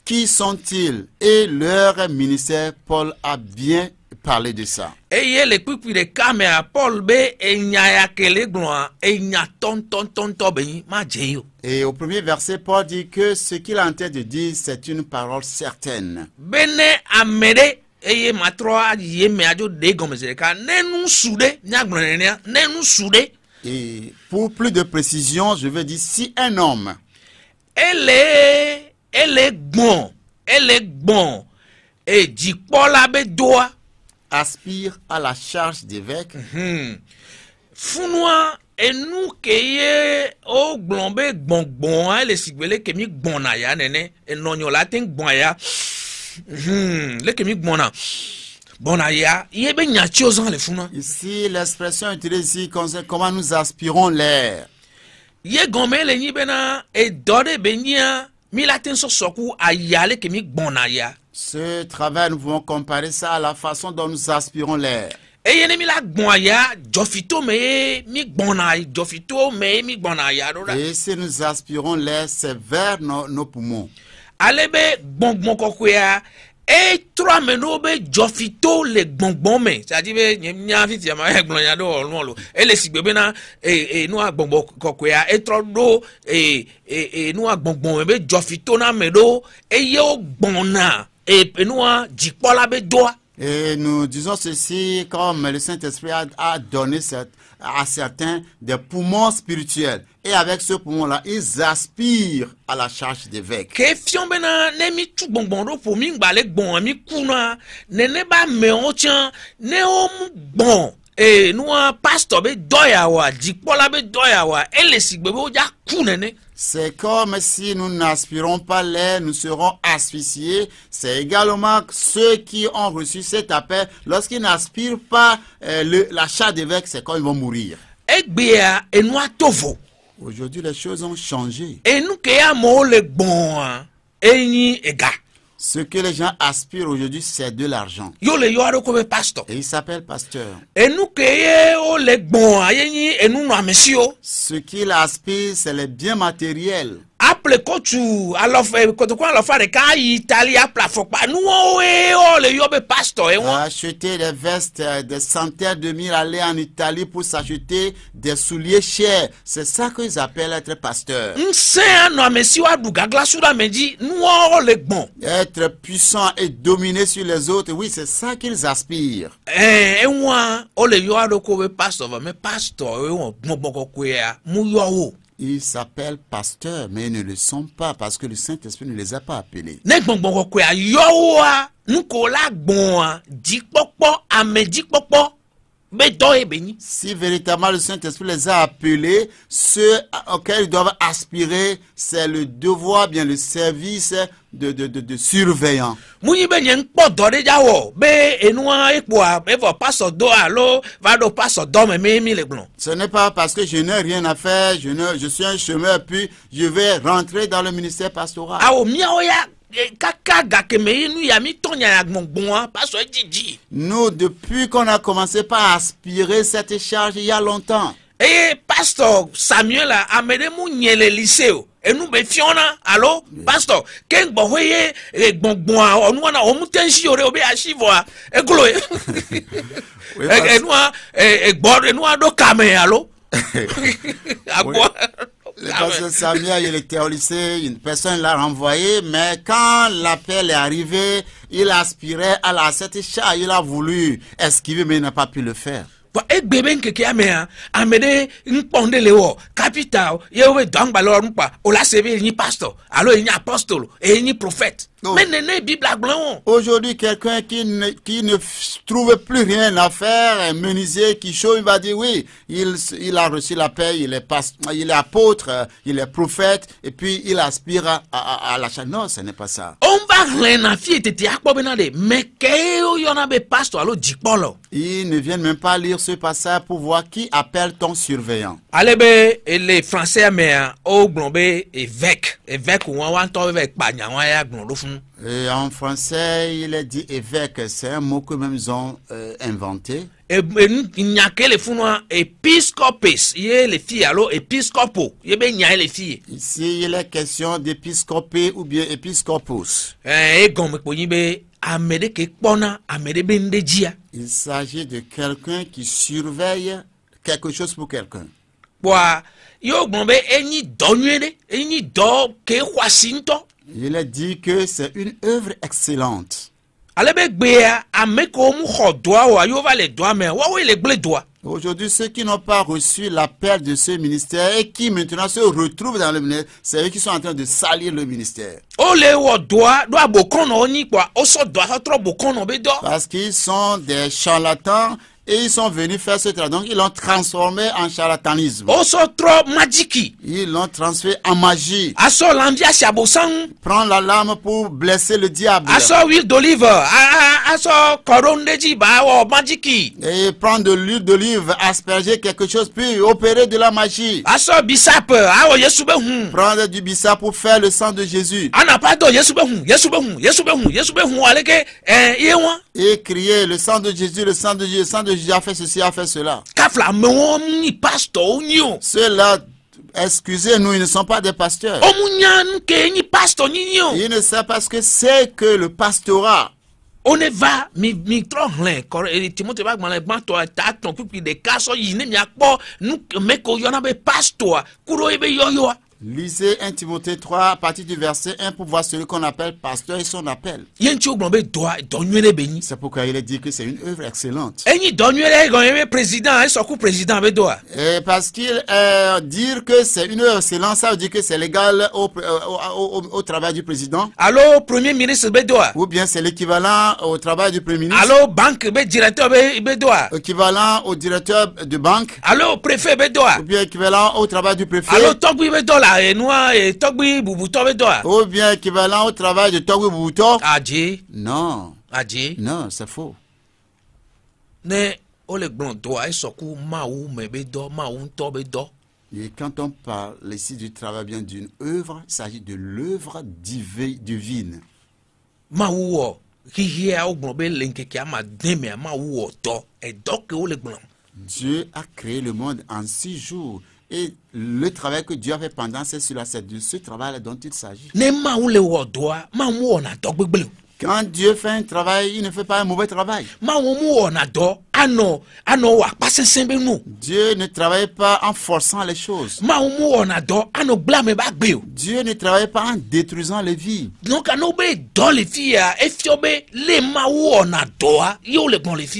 qui sont-ils? Et leur ministère, Paul a bien parlé de ça. Et les pipi de caméra Paul be enyaya kele gloa enya ton be ma jeyo. Et au premier verset Paul dit que ce qu'il est en train de dire c'est une parole certaine. Bene amede eye matroa yeme ajo de gomezeka nenu sude nyagbonenia nenu sude. Et pour plus de précision, je veux dire si un homme elle est bon et dit Paul abe doa aspire à la charge d'évêque. Funwa enu keye o glombe gbongbon a le sigbele kemi gbona ya nene enonyo la ten gbon ya. Le kemi gbona bona ya yebe nyachi ozan le funwa. Ici l'expression utilisée ici concerne comment nous aspirons l'air. Ye gombe le nyibena e dode benya mi la ten so soku ayale kemi gbona ya. Ce travail, nous pouvons comparer ça à la façon dont nous aspirons l'air. Et si nous aspirons l'air, c'est vers nos poumons. Et trois menobe jofito le bonbon me c'est-à-dire nya vite ma eglon ya do olun e le sigbe na nu agbongbon kokoya e tro do nu agbongbon be jofito na medo e ye ogbon na e nu jipola be doa Et nous disons ceci comme le Saint-Esprit a donné à certains des poumons spirituels. Et avec ce poumon-là, ils aspirent à la charge d'évêque. Question bena ne mi tu bonbon do pour mi gbale gbon mi kuna ne ba me o tian ne o mu bon et nous pasteur be doya wa dikpola be doya wa ele sigbe be o ja ku nene. C'est comme si nous n'aspirons pas l'air, nous serons asphyxiés. C'est également ceux qui ont reçu cet appel. Lorsqu'ils n'aspirent pas la charge d'évêque, c'est quand ils vont mourir. Egbea enwa tovo. Aujourd'hui, les choses ont changé. Et nous qui avons le bon, eni ega. Ce que les gens aspirent aujourd'hui, c'est de l'argent. Yo le yo ado comme pasteur. Et il s'appelle pasteur. Et nous qui avons le bon, eni et nous no monsieur. Ce qu'il aspire, c'est les biens matériels. Apple kotu alors quand quoi alors faire ka Italie apple faut pas nous o le yo be pasteur et acheter des vestes des centaines de mille, aller en Italie pour s'acheter des souliers chers, c'est ça qu'ils appellent être pasteur. Être puissant et dominer sur les autres, oui, c'est ça qu'ils aspirent. Et moi o le yo ado ko be pasteur mais pasteur on bon ko Ils s'appellent pasteurs, mais ils ne le sont pas parce que le Saint-Esprit ne les a pas appelés. Si véritablement le Saint-Esprit les a appelés, ceux auxquels ils doivent aspirer, c'est le devoir, bien le service de surveillant. Ce n'est pas parce que je n'ai rien à faire, je suis un chômeur, puis je vais rentrer dans le ministère pastoral. Nous, depuis qu'on a commencé par aspirer cette charge il y a longtemps. Et pasteur Samuel a amené mon le lycée. Et nous be fiona allo pasteur ken bo hoye gbongbon onu na o mutensi ore obi achivoa e glo e nous do kame allo. Le pasteur Samuel, il était au lycée, une personne l'a renvoyé, mais quand l'appel est arrivé, il aspirait à cette charge, il a voulu esquiver, mais il n'a pas pu le faire. Capital, yewe dang balor mpa, ola seve ni pasteur, alors il y a apostole et ni prophète. Mais n'est Bible blanc. Aujourd'hui, quelqu'un qui ne trouve plus rien à faire, un menuisier qui chauffe, il va dire oui, il a reçu la paix, il est apôtre, il est prophète, et puis il aspire à la charge. Non, ce n'est pas ça. On va rien à fier, mais qu'il y en a des pasteurs, alors dit Paulo. Ils ne viennent même pas lire ce passage pour voir qui appelle ton surveillant. Allez, les Français, mais au glombe, évêque ou on va évêque, et en français, il est dit évêque, c'est un mot que même ils ont inventé. Et il n'y a que les fous épiscopes, il y a les filles, alors épiscopo, il y a les filles. Ici, il est question d'épiscopé ou bien épiscopos. Il s'agit de quelqu'un qui surveille quelque chose pour quelqu'un. Il a dit que c'est une œuvre excellente. Aujourd'hui, ceux qui n'ont pas reçu l'appel de ce ministère et qui maintenant se retrouvent dans le ministère, c'est eux qui sont en train de salir le ministère. Parce qu'ils sont des charlatans et ils sont venus faire ce travail. Donc, ils l'ont transformé en charlatanisme. Ils l'ont transformé en magie. Prends la lame pour blesser le diable. Et prendre de l'huile d'olive, asperger quelque chose, puis opérer de la magie. Prendre du bissap pour faire le sang de Jésus. Et crier le sang de Jésus, le sang de Jésus, le sang de Jésus a fait ceci, a fait cela. Ceux-là, excusez-nous, ils ne sont pas des pasteurs. Ils ne savent pas ce que c'est que le pastorat. On ne va Timothée va des cas nous mais qu'on y en a pasteur kuro ebe yo Lisez 1 Timothée 3 à partir du verset 1 pour voir celui qu'on appelle pasteur et son appel. Yenti ogbonbe doa donywele beni. C'est pourquoi il est dit que c'est une œuvre excellente. Enyi donywele gonye président et soku président be doa. Et parce qu'il dire que c'est une œuvre excellente, ça veut dire que c'est légal au travail du président. Allo premier ministre be doa. Ou bien c'est l'équivalent au travail du premier ministre. Allo banque be directeur be doa. Équivalent au directeur de banque. Allo préfet be doa. Ou bien équivalent au travail du préfet. Allo togbi be doa et noa et togbi bubuto be doa. Ou bien équivalent au travail de Togwe Bouto. Adji. Non. Adji. Non, c'est faux. Ne ole gbon doa e soku maou me be do maou nto be do. Et quand on parle ici du travail bien d'une œuvre, il s'agit de l'œuvre divine. Maou wo hihia ogbon be lenkeke ama deme maou wo do e do ke ole gbon. Dieu a créé le monde en 6 jours. Et le travail que Dieu a fait pendant ces jours-là, c'est de ce travail dont il s'agit. Ne maou le wo doa maou wo na do gbegbele. Quand Dieu fait un travail, il ne fait pas un mauvais travail. Dieu ne travaille pas en forçant les choses. Dieu ne travaille pas en détruisant les vies.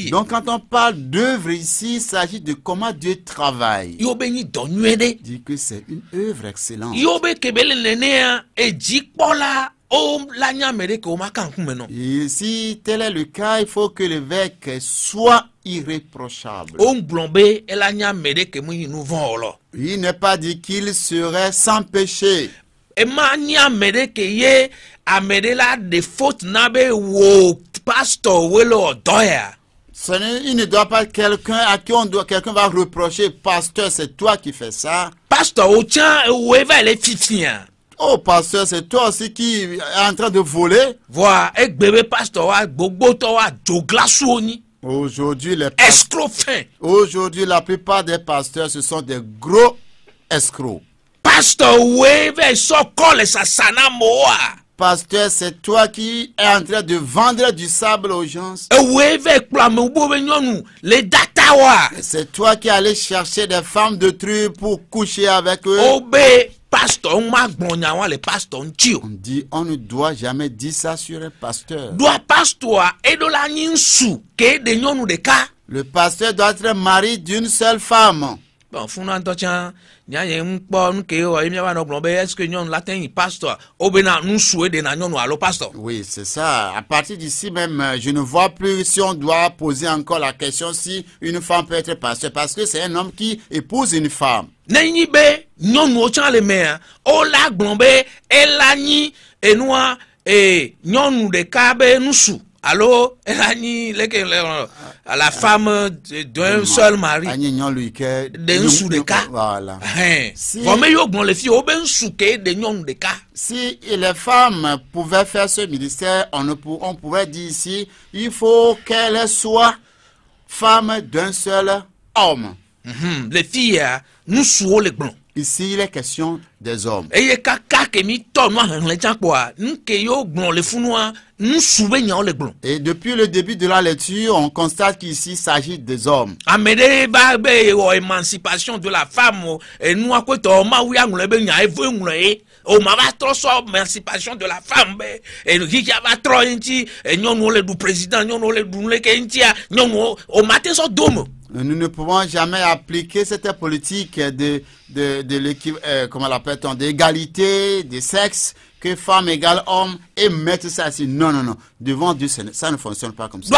Donc quand on parle d'œuvre ici, il s'agit de comment Dieu travaille. Il dit que c'est une œuvre excellente. Et si tel est le cas, il faut que l'évêque soit irréprochable. Il n'est pas dit qu'il serait sans péché. Il ne doit pas quelqu'un à qui quelqu'un va reprocher, pasteur, c'est toi qui fais ça. Pasteur, oh, pasteur, c'est toi aussi qui est en train de voler. Voilà, aujourd'hui, la plupart des pasteurs, ce sont des gros escrocs. Pasteur, c'est toi qui es en train de vendre du sable aux gens. C'est toi qui allais chercher des femmes de tribu pour coucher avec eux. Pasteur, on dit, on ne doit jamais dire ça sur un pasteur. Le pasteur doit être mari d'une seule femme. Oui, c'est ça. À partir d'ici même, je ne vois plus si on doit poser encore la question si une femme peut être pasteur, parce que c'est un homme qui épouse une femme. Alors, la femme d'un seul mari, d'un sous de cas. Voilà. Si les femmes pouvaient faire ce ministère, on pourrait dire ici, il faut qu'elles soient femmes d'un seul homme. Les filles, nous sommes les blancs. Ici, il est question des hommes. Et depuis le début de la lecture, on constate qu'ici, il s'agit des hommes. Émancipation de la femme. Et nous, émancipation de la femme. Et nous, nous ne pouvons jamais appliquer cette politique d'égalité des sexes, que femme égale homme, et mettre ça ici. Non, non, non. Devant Dieu, ça ne fonctionne pas comme ça.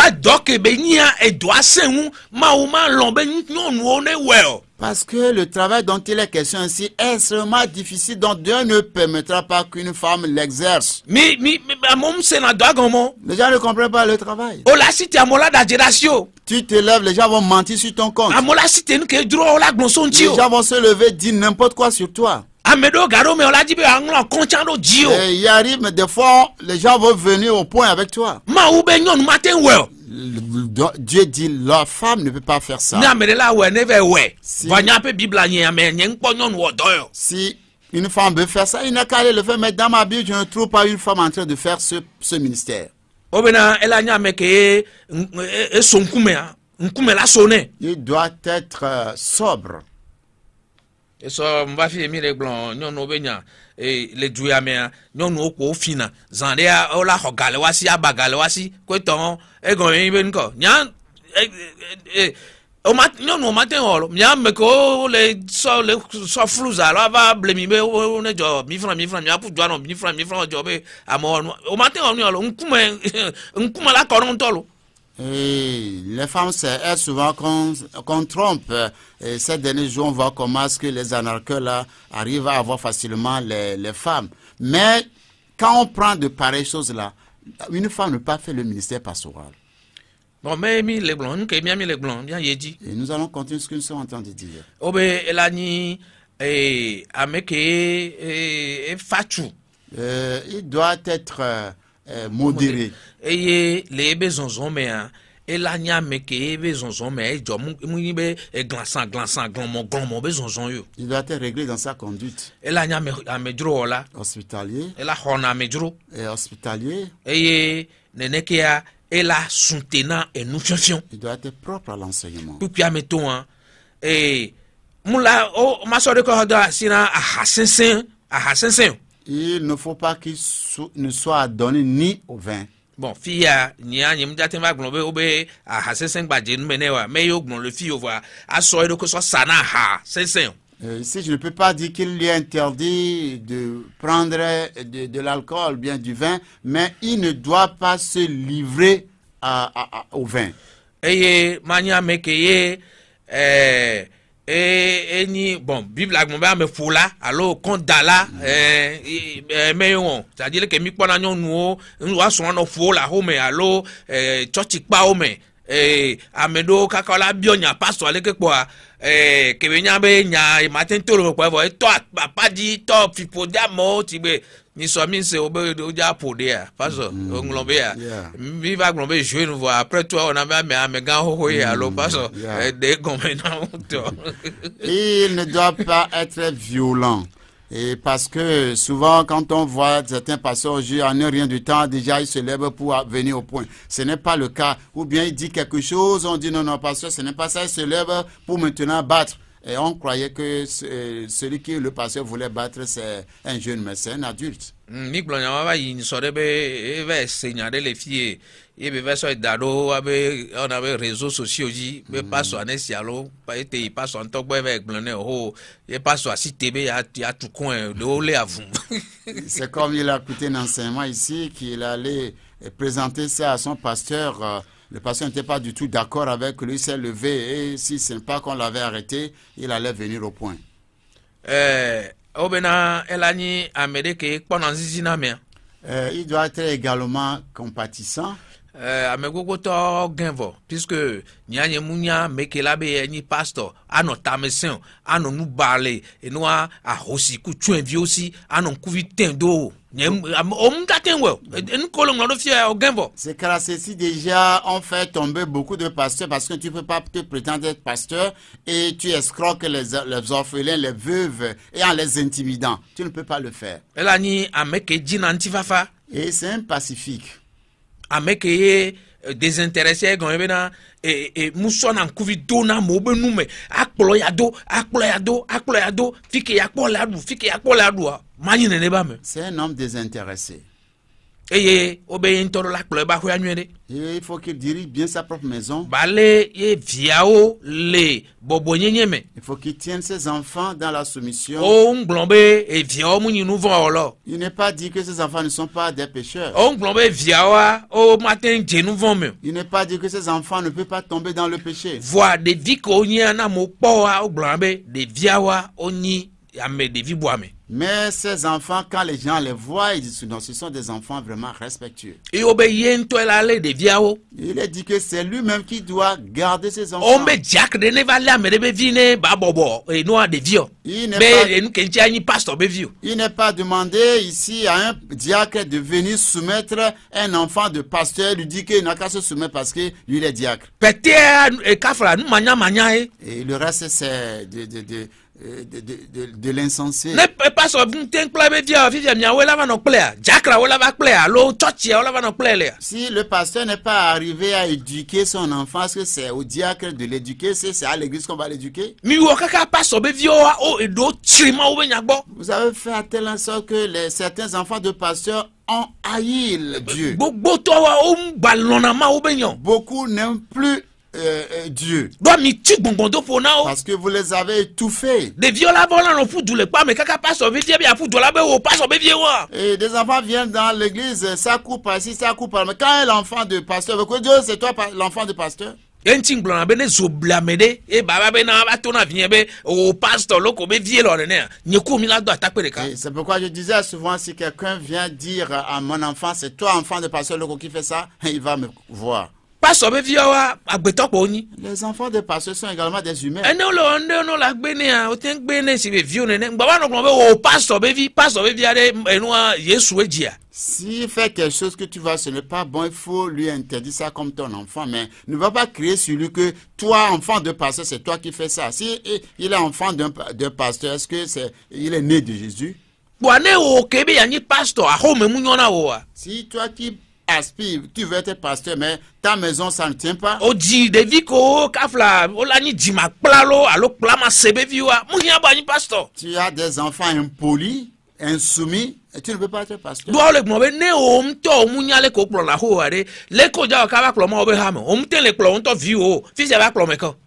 Parce que le travail dont il est question ici est extrêmement difficile, donc Dieu ne permettra pas qu'une femme l'exerce. Les gens ne comprennent pas le travail. Tu te lèves, les gens vont mentir sur ton compte. Les gens vont se lever, dire n'importe quoi sur toi. Et il arrive, mais des fois, les gens vont venir au point avec toi. Dieu dit, la femme ne peut pas faire ça. Si une femme veut faire ça, il n'a qu'à aller le faire. Mais dans ma Bible, je ne trouve pas une femme en train de faire ce ministère. Il doit être sobre. Et ça, on va faire les blancs, nous nous baignons, et les douillamés, nous nous au fina, Zandéa, Ola Hogalwasi, Abagalwasi, Queton, et going even go. Nyan, au matin, Miam, Meko, les flous, alors va blâmer, on est job, mi franc, y'a pour John, mi franc, job, à moi, au matin, on a la corontolo. Et les femmes, c'est souvent qu'on trompe. Et ces derniers jours, on voit comment est-ce que les anarcheurs là arrivent à avoir facilement les femmes. Mais quand on prend de pareilles choses-là, une femme ne peut pas faire le ministère pastoral. Bon, mais les blancs, nous qui bien mis les blancs, bien y dit. Et nous allons continuer ce que nous sommes en train de dire. Oh ben, elle a ni avec fatou. Il doit être modéré. Et les besoins mais elle a ni avec besoins mais je glaçant glomon besoin yo. Il doit être réglé dans sa conduite. Elle a ni avec dro là. Hospitalier. Elle a hona avec dro. Et hospitalier. Et nenekia elle a soutenant et nous fions. Il doit être propre à l'enseignement. Puis à mettons et moula oh ma soeur de corda sina a hasensen. Il ne faut pas qu'il ne soit donné ni au vin. Bon, fille, ni a m'datin va glombe obé a hasensen badje nous menewa, mais yo glon le fille voit a soeur de que soit sana ha sensen. Ici, je ne peux pas dire qu'il lui est interdit de prendre de l'alcool, bien du vin, mais il ne doit pas se livrer au vin. Et mania mekeye ni bon Bible a glombe me foula alors compte dala mais on c'est-à-dire que mi pona nous a son no foula home alors church pa home amedo kakola bionya pastor ale ke kwa que venia be nya matin tolo ko vo to papa di to fipo damo ti be ni so mi se obe do ja podea pastor nglobe ya mi va glombe jouer nous voir après toi on a me gan ho ya lo pastor de gomena to. Il ne doit pas être violent. Et parce que souvent, quand on voit certains pasteurs aujourd'hui, en un rien du temps, déjà, ils se lèvent pour venir au point. Ce n'est pas le cas. Ou bien il dit quelque chose, on dit non, pasteur, ce n'est pas ça, il se lève pour maintenant battre. Et on croyait que celui qui le pasteur voulait battre, c'est un jeune, mais c'est un adulte. Mi glonya va yi sore be eve signaler les filles et be so dado abe on avait réseaux sociaux ji be passo anesialo pa ete passo en togbo eve glone ho et passo si tebe ya tout coin de ole avou. C'est comme il a écouté un enseignement ici qu'il allait présenter ça à son pasteur. Le pasteur n'était pas du tout d'accord avec lui, il s'est levé et si ce n'est pas qu'on l'avait arrêté, il allait venir au point. Obena elani amedeke pendant zizina me. Il doit être également compatissant. Amegogo to genvo puisque nyanye munya mekelabe ni pastor ano tamesen ano nu bale et nous a aussi ku tuen vi aussi ano kuvi tendo c'est car ceci déjà on fait tomber beaucoup de pasteurs parce que tu ne peux pas te prétendre être pasteur et tu escroques les orphelins, les veuves et en les intimidant. Tu ne peux pas le faire. Et c'est un pacifique. Désintéressé et mousson en couvi dona mobe nume akployado fike yakpoladu manine ne ba me. C'est un homme désintéressé. Et il faut qu'il dirige bien sa propre maison. Il faut qu'il tienne ses enfants dans la soumission. Il n'est pas dit que ses enfants ne sont pas des pécheurs. Il n'est pas dit que ses enfants ne peuvent pas tomber dans le péché. Mais ces enfants, quand les gens les voient, ils disent non, ce sont des enfants vraiment respectueux. Il est dit que c'est lui-même qui doit garder ses enfants. Il n'est pas demandé ici à un diacre de venir soumettre un enfant de pasteur, lui dit qu'il n'a qu'à se soumettre parce que lui il est diacre. Et le reste c'est de l'insensé. Ne pas so bunten kla be dia vivia mia wela va no kla. Jakra wela va kla lo church wela va no kla le. Si le pasteur n'est pas arrivé à éduquer son enfant, est-ce que c'est au diacre de l'éduquer, c'est à l'église qu'on va l'éduquer? Mi wo kaka pastor be vio wa o edo chirima wo be nyagbo. Vous avez fait à telle sorte que certains enfants de pasteurs ont haï Dieu. Beaucoup n'aiment plus Dieu. Parce que vous les avez étouffés. Et des enfants viennent dans l'église, ça coupe par-ci, ça coupe par-là. Mais quand est l'enfant de pasteur, vous croyez Dieu, c'est toi l'enfant de pasteur? C'est pourquoi je disais souvent, si quelqu'un vient dire à mon enfant, c'est toi enfant de pasteur Loko qui fait ça, il va me voir. Les enfants de pasteur sont également des humains. S'il fait quelque chose que tu vois, ce n'est pas bon, il faut lui interdire ça comme ton enfant. Mais ne va pas crier sur lui que toi, enfant de pasteur, c'est toi qui fais ça. Si il est enfant d'un pasteur, est-ce que il est né de Jésus? Si toi qui aspire, tu veux être pasteur, mais ta maison, ça ne tient pas. Tu as des enfants impolis, insoumis, et tu ne peux pas être pasteur.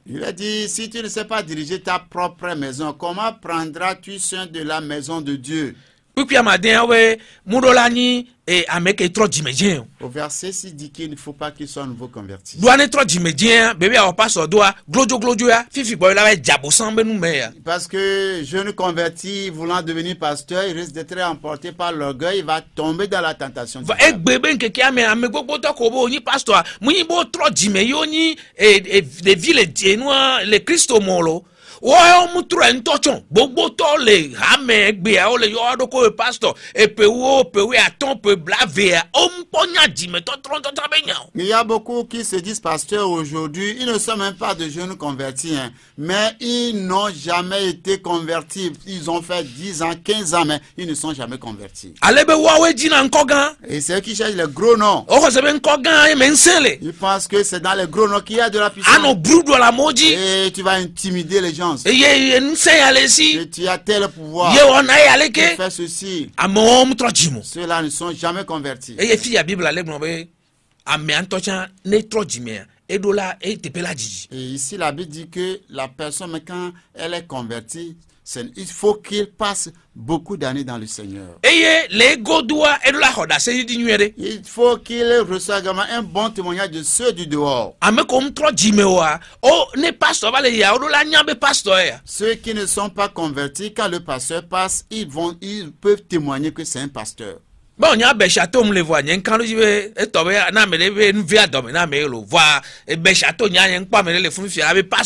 Il a dit, si tu ne sais pas diriger ta propre maison, comment prendras-tu soin de la maison de Dieu? Au verset 6 dit qu'il ne faut pas qu'il soit nouveau converti. Parce que jeune converti voulant devenir pasteur, il risque d'être emporté par l'orgueil, il va tomber dans la tentation. Il y a beaucoup qui se disent pasteurs aujourd'hui, ils ne sont même pas de jeunes convertis, hein, mais ils n'ont jamais été convertis. Ils ont fait 10 ans, 15 ans, mais ils ne sont jamais convertis. Et c'est eux qui cherchent les gros noms. Ils pensent que c'est dans les gros noms qu'il y a de la puissance. Et tu vas intimider les gens. Et tu as tel pouvoir. Tu fais ceci. Ceux-là ne sont jamais convertis. Et ici, la Bible dit que la personne, quand elle est convertie, il faut qu'il passe beaucoup d'années dans le Seigneur. Il faut qu'il reçoive également un bon témoignage de ceux du dehors. Ceux qui ne sont pas convertis, quand le pasteur passe, ils peuvent témoigner que c'est un pasteur. Bon, il y a des châteaux, me les voit. Il y a un canot, il y a un château, il y a un pas, mais les fous, il y a pas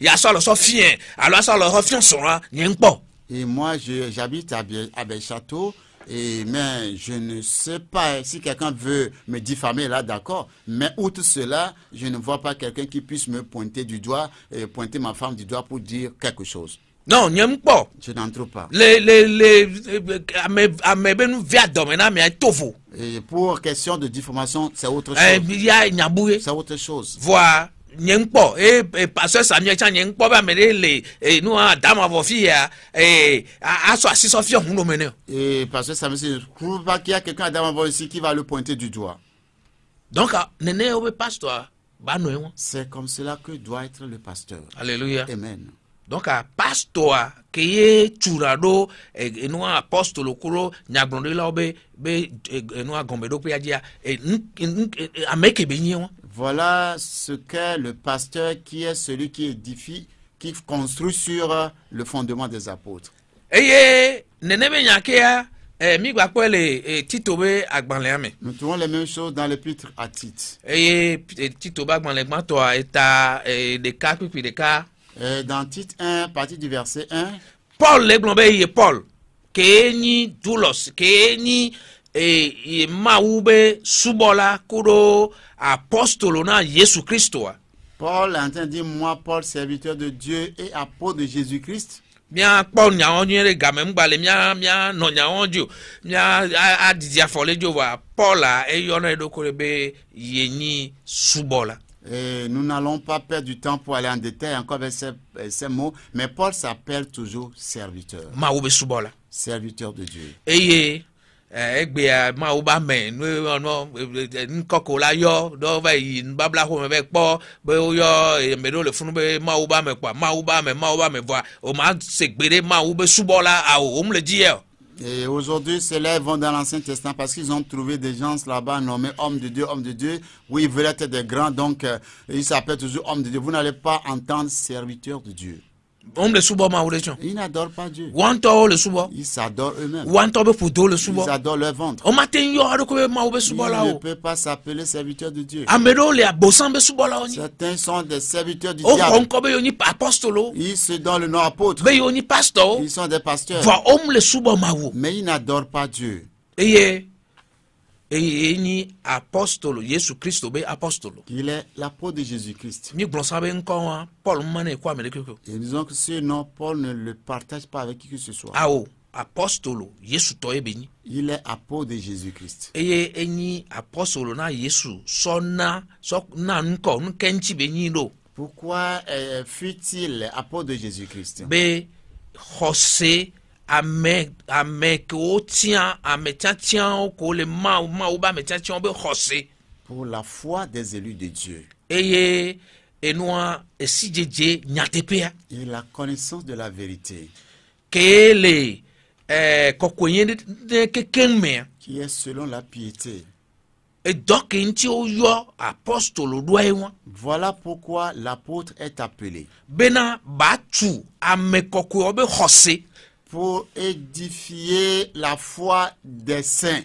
il y a ça le sofien. Alors, ça le refien sera, il y a un pas. Et moi, j'habite à Béchâteau, mais je ne sais pas si quelqu'un veut me diffamer là, d'accord. Mais outre cela, je ne vois pas quelqu'un qui puisse me pointer du doigt, pointer ma femme du doigt pour dire quelque chose. Non, je n'en trouve pas. Et pour question de diffamation, c'est autre chose. C'est autre chose. Voilà. Pasteur Samuel et pasteur Samuel, je ne trouve pas qu'il y a quelqu'un à Damavo ici qui va le pointer du doigt. Donc, c'est comme cela que doit être le pasteur. Alléluia. Amen. Donc, pasteur qui est turado et nous apostole kuro nyaglondo la be nous agombedo pe adia ameke benyi. Voilà ce qu'est le pasteur, qui est celui qui édifie, qui construit sur le fondement des apôtres. Nous trouvons les mêmes choses dans l'épître à Tite. Dans Tite 1, partie du verset 1, Paul Paul Keni Doulos Keni Maoube Subola Kuro Apostolona Jésus Christ. Paul a entendu, moi Paul, serviteur de Dieu et apôtre de Jésus-Christ. mia kpɔ nyawo nyuie ɖe game ŋgbale mia nɔ nyawo dzi o mia adidi afɔ le dzo va Paul a eyɔna eɖokui ɖe be yenyi subɔla. Et nous n'allons pas perdre du temps pour aller en détail encore avec ces mots, mais Paul s'appelle toujours serviteur. Mawu be subɔla. Serviteur de Dieu. Eye egbea mawu ba me nkɔko la yɔ dɔ va yi nubabla xɔme be kpɔ be woyɔ ame ɖewo le funu be mawu ba me kpɔa mawu ba me vɔa o ma se gbe ɖe mawu be subɔla awo o mu le dzi yɛ o. Et aujourd'hui, ceux-là vont dans l'Ancien Testament parce qu'ils ont trouvé des gens là-bas nommés hommes de Dieu. Oui, ils veulent être des grands, donc ils s'appellent toujours hommes de Dieu. Vous n'allez pas entendre serviteur de Dieu. Ils n'adorent pas Dieu. Ils s'adorent eux-mêmes. Ils adorent leur ventre. Ils ne peuvent pas s'appeler serviteurs de Dieu. Certains sont des serviteurs du diable. Ils se donnent le nom apôtre. Ils sont des pasteurs. Mais ils n'adorent pas Dieu. Il est l'apôtre de Jésus-Christ. Et disons que ce nom, Paul ne le partage pas avec qui que ce soit. Il est apôtre de Jésus-Christ. Pourquoi fut-il apôtre de Jésus-Christ? Pour la foi des élus de Dieu. Et la connaissance de la vérité. Qui est selon la piété. Voilà pourquoi l'apôtre est appelé. Pour édifier la foi des saints.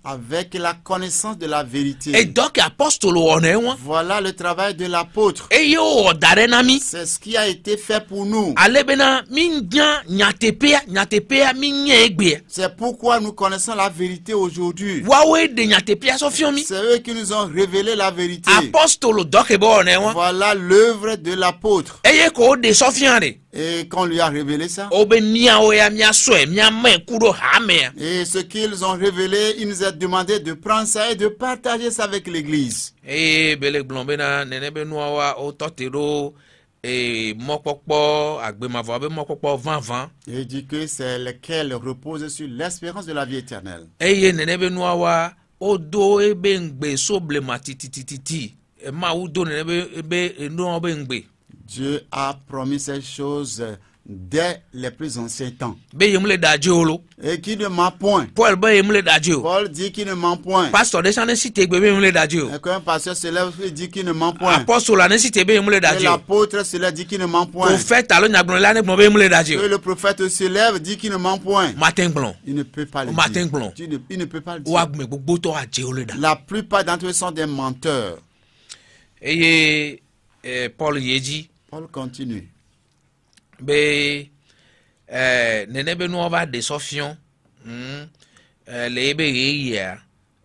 Avec la connaissance de la vérité. Voilà le travail de l'apôtre. C'est ce qui a été fait pour nous. C'est pourquoi nous connaissons la vérité aujourd'hui. C'est eux qui nous ont révélé la vérité. Voilà l'œuvre de l'apôtre. Et qu'on lui a révélé ça. Et ce qu'ils ont révélé, il nous a demandé de prendre ça et de partager ça avec l'église. Et dit que c'est lequel repose sur l'espérance de la vie éternelle. Dieu a promis ces choses dès les plus anciens temps. Et qui ne ment point. Paul dit qu'il ne ment point. Et quand un pasteur se lève, il dit qu'il ne ment point. Et l'apôtre se lève, dit qu'il ne ment point. Et le prophète se lève, dit qu'il ne ment point. Il ne peut pas le dire. Il ne peut pas le dire. La plupart d'entre eux sont des menteurs. Et Paul continue. Nenebe no va de sofion le ebe ya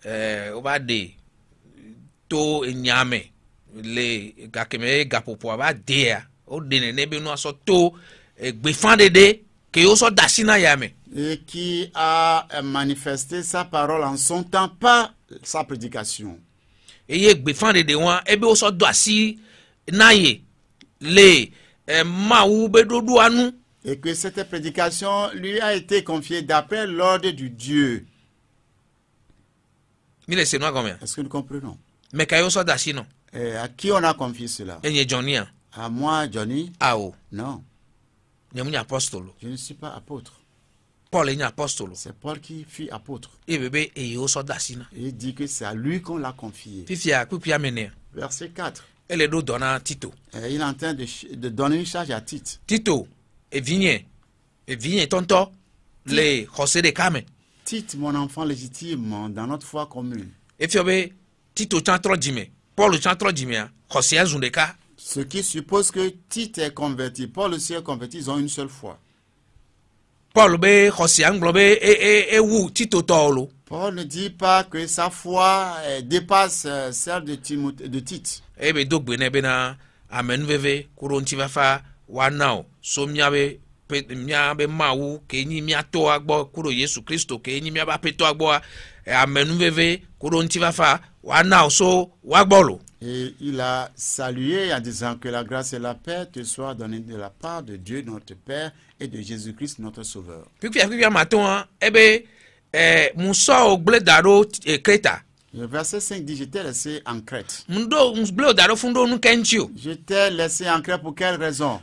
va de to nyame le gakeme gapopo va de o de nenebe no so to gbefande de que o so dasina yame. Et qui a manifesté sa parole en son temps par sa prédication. Et ye gbefande de wan ebe o so dasi naye le et que cette prédication lui a été confiée d'après l'ordre du Dieu. Est-ce que nous comprenons? Et à qui on a confié cela? À moi, Johnny? Non. Je ne suis pas apôtre. C'est Paul qui fut apôtre. Il dit que c'est à lui qu'on l'a confié. Verset 4. Il est en train de donner une charge à Tite. Tito, et vigne tonto, les José de Kame. Tite, mon enfant légitime dans notre foi commune. Et fiobe, Tito chantro djime, Paul chantro djime, José azundeka. Ce qui suppose que Tite est converti, Paul aussi est converti, ils ont une seule foi. Paul be José anglobe et wu Tito tolo. Paul ne dit pas que sa foi dépasse celle de Tite. Ebe dogbe ne bena amen veve kuronti vafa wanao so miabe mawu ke nyi miato agbo kuro Yesu Kristo ke nyi miaba peto agbo amenuveve kuro ntivafa wanao so wagbolo. Et il a salué en disant que la grâce et la paix te soient données de la part de Dieu notre Père et de Jésus-Christ notre Sauveur. Puis matin ebe muso ogble daro Kreta. Le verset 5 dit, je t'ai laissé en Crète. Je t'ai laissé en Crète pour quelle raison?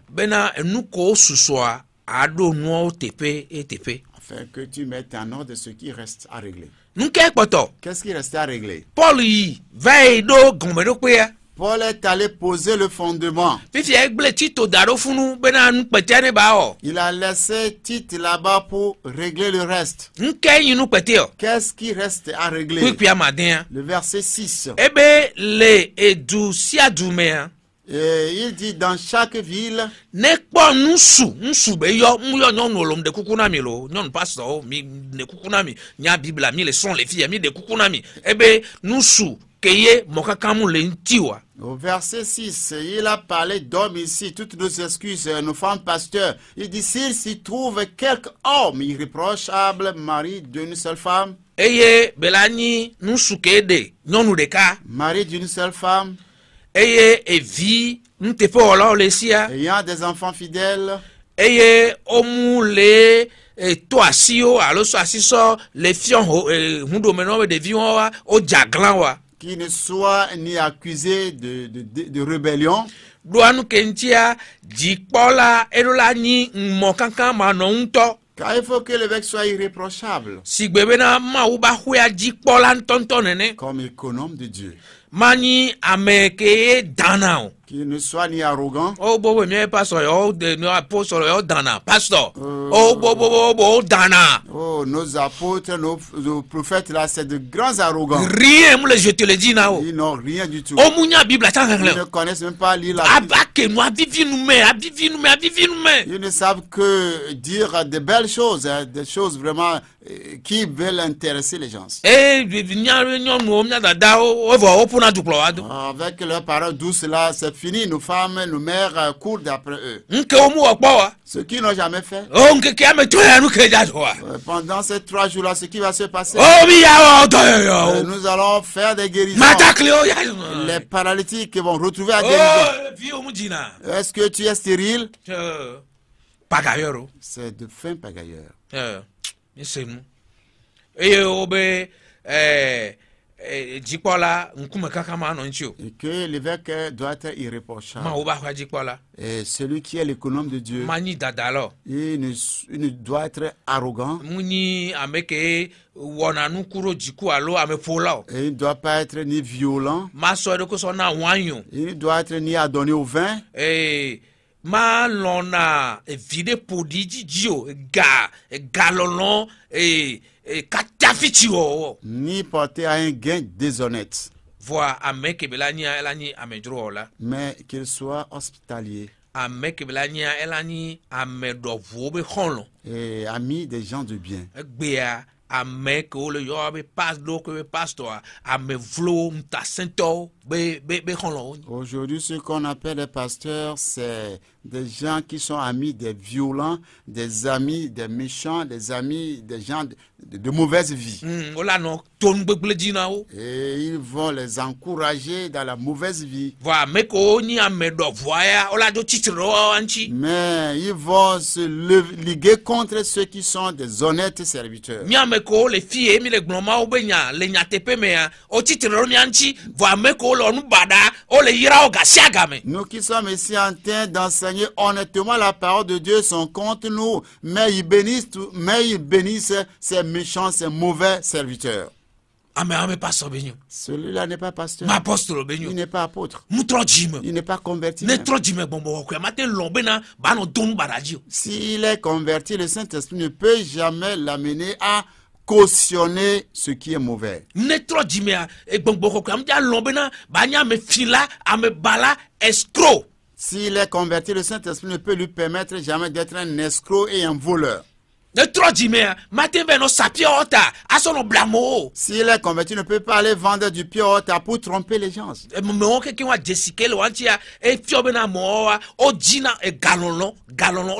Afin que tu mettes en ordre ce qui reste à régler. Qu'est-ce qui restait à régler? Paul est allé poser le fondement. Il a laissé Tite là-bas pour régler le reste. Qu'est-ce qui reste à régler? Le verset 6. Et il dit dans chaque ville, au verset 6, il a parlé d'hommes ici, toutes nos excuses, nos femmes pasteurs. Il dit, s'il s'y trouve quelque homme irréprochable, mari d'une seule femme, mari d'une seule femme, ayant des enfants fidèles, qui ne soit ni accusé de rébellion, car il faut que l'évêque soit irréprochable, comme économe de Dieu. Mani ameke danao. Qu'il ne soit ni arrogant. Oh bobo mi pastor oh de nos apôtres oh dana pastor. Oh bobo dana. Oh nos apôtres nos prophètes là c'est de grands arrogants. Rien moi je te le dis là. Ils n'ont rien du tout. Oh munya Bible ça ils ne connaissent même pas lire la Bible. Ils ne savent que dire de belles choses, des choses vraiment qui veulent intéresser les gens. Avec leurs paroles douces là, c'est fini. Nos femmes, nos mères courent d'après eux. Ce qu'ils n'ont jamais fait. Pendant ces 3 jours-là, ce qui va se passer, nous allons faire des guérisons. Les paralytiques vont retrouver la guérison. Est-ce que tu es stérile? C'est de fin pagailleur. Et que l'évêque doit être irréprochable. Et celui qui est l'économe de Dieu, il ne doit être arrogant. Et il ne doit pas être ni violent. Il ne doit être ni adonné au vin. Ni porter à un gain déshonnête. Mais qu'il soit hospitalier. Et ami des gens de bien. Aujourd'hui, ce qu'on appelle les pasteurs, c'est des gens qui sont amis des violents, des amis des méchants, des amis des gens de mauvaise vie. Et ils vont les encourager dans la mauvaise vie. Mais ils vont se liguer contre ceux qui sont des honnêtes serviteurs. Nous qui sommes ici en train d'enseigner honnêtement la parole de Dieu sont contre nous, mais ils bénissent ces méchants, ces mauvais serviteurs. Celui-là n'est pas pasteur. Il n'est pas apôtre. Il n'est pas converti. S'il est converti, le Saint-Esprit ne peut jamais l'amener à cautionner ce qui est mauvais. S'il est converti, le Saint-Esprit ne peut lui permettre jamais d'être un escroc et un voleur. Ne trop dimé, matin ben no sapiota, asono blamo. S'il est converti, ne peut pas aller vendre du pure water pour tromper les gens. Me on quelqu'un wa Jessica le wantia e fiobena moa o dina e galon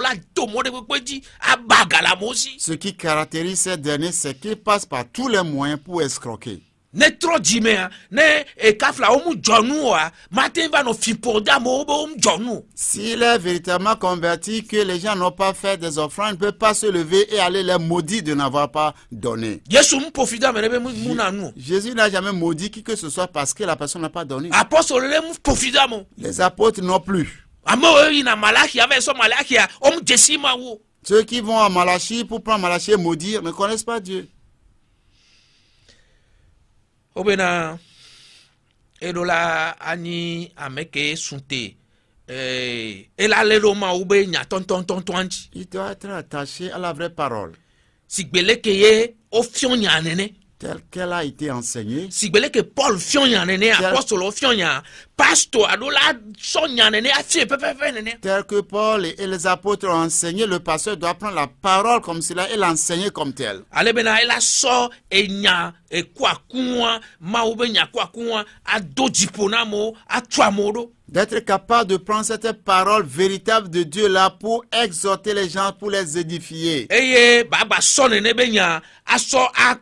la tomo de kweji abagala mosi. Ce qui caractérise ces derniers, c'est qu'ils passent par tous les moyens pour escroquer. Ne trop dimé, ne e kafla o mu jonu wa, matin va no fipoda mo o mu jonu. S'il est véritablement converti, que les gens n'ont pas fait des offrandes, ne peut pas se lever et aller les maudire de n'avoir pas donné. Yesu mu profida me rebe mu na nu. Jésus n'a jamais maudit qui que ce soit parce que la personne n'a pas donné. Apostle le mu profida mo. Les apôtres non plus. Amo ina Malachia avec son Malachia, o mu jesima wo. Ceux qui vont à Malachie pour prendre Malachie et maudire ne connaissent pas Dieu. Obena edola ani ameke sunte ela leroma ube nya ton anti Il doit être attaché à la vraie parole, sigbele keye o fion nya nene telle qu'elle a été enseignée. sigbele ke Paul fion nya nene apostole o fion nya pastor adola son nya nene afie pepe nene Tel que Paul et les apôtres ont enseigné, le pasteur doit prendre la parole comme cela et l'enseigner comme tel. ale bena ela so enya e kwa kunwa ma ube nya kwa kunwa adojipona mo atwa modo. D'être capable de prendre cette parole véritable de Dieu là pour exhorter les gens, pour les édifier. Eye baba sonne ne benya aso a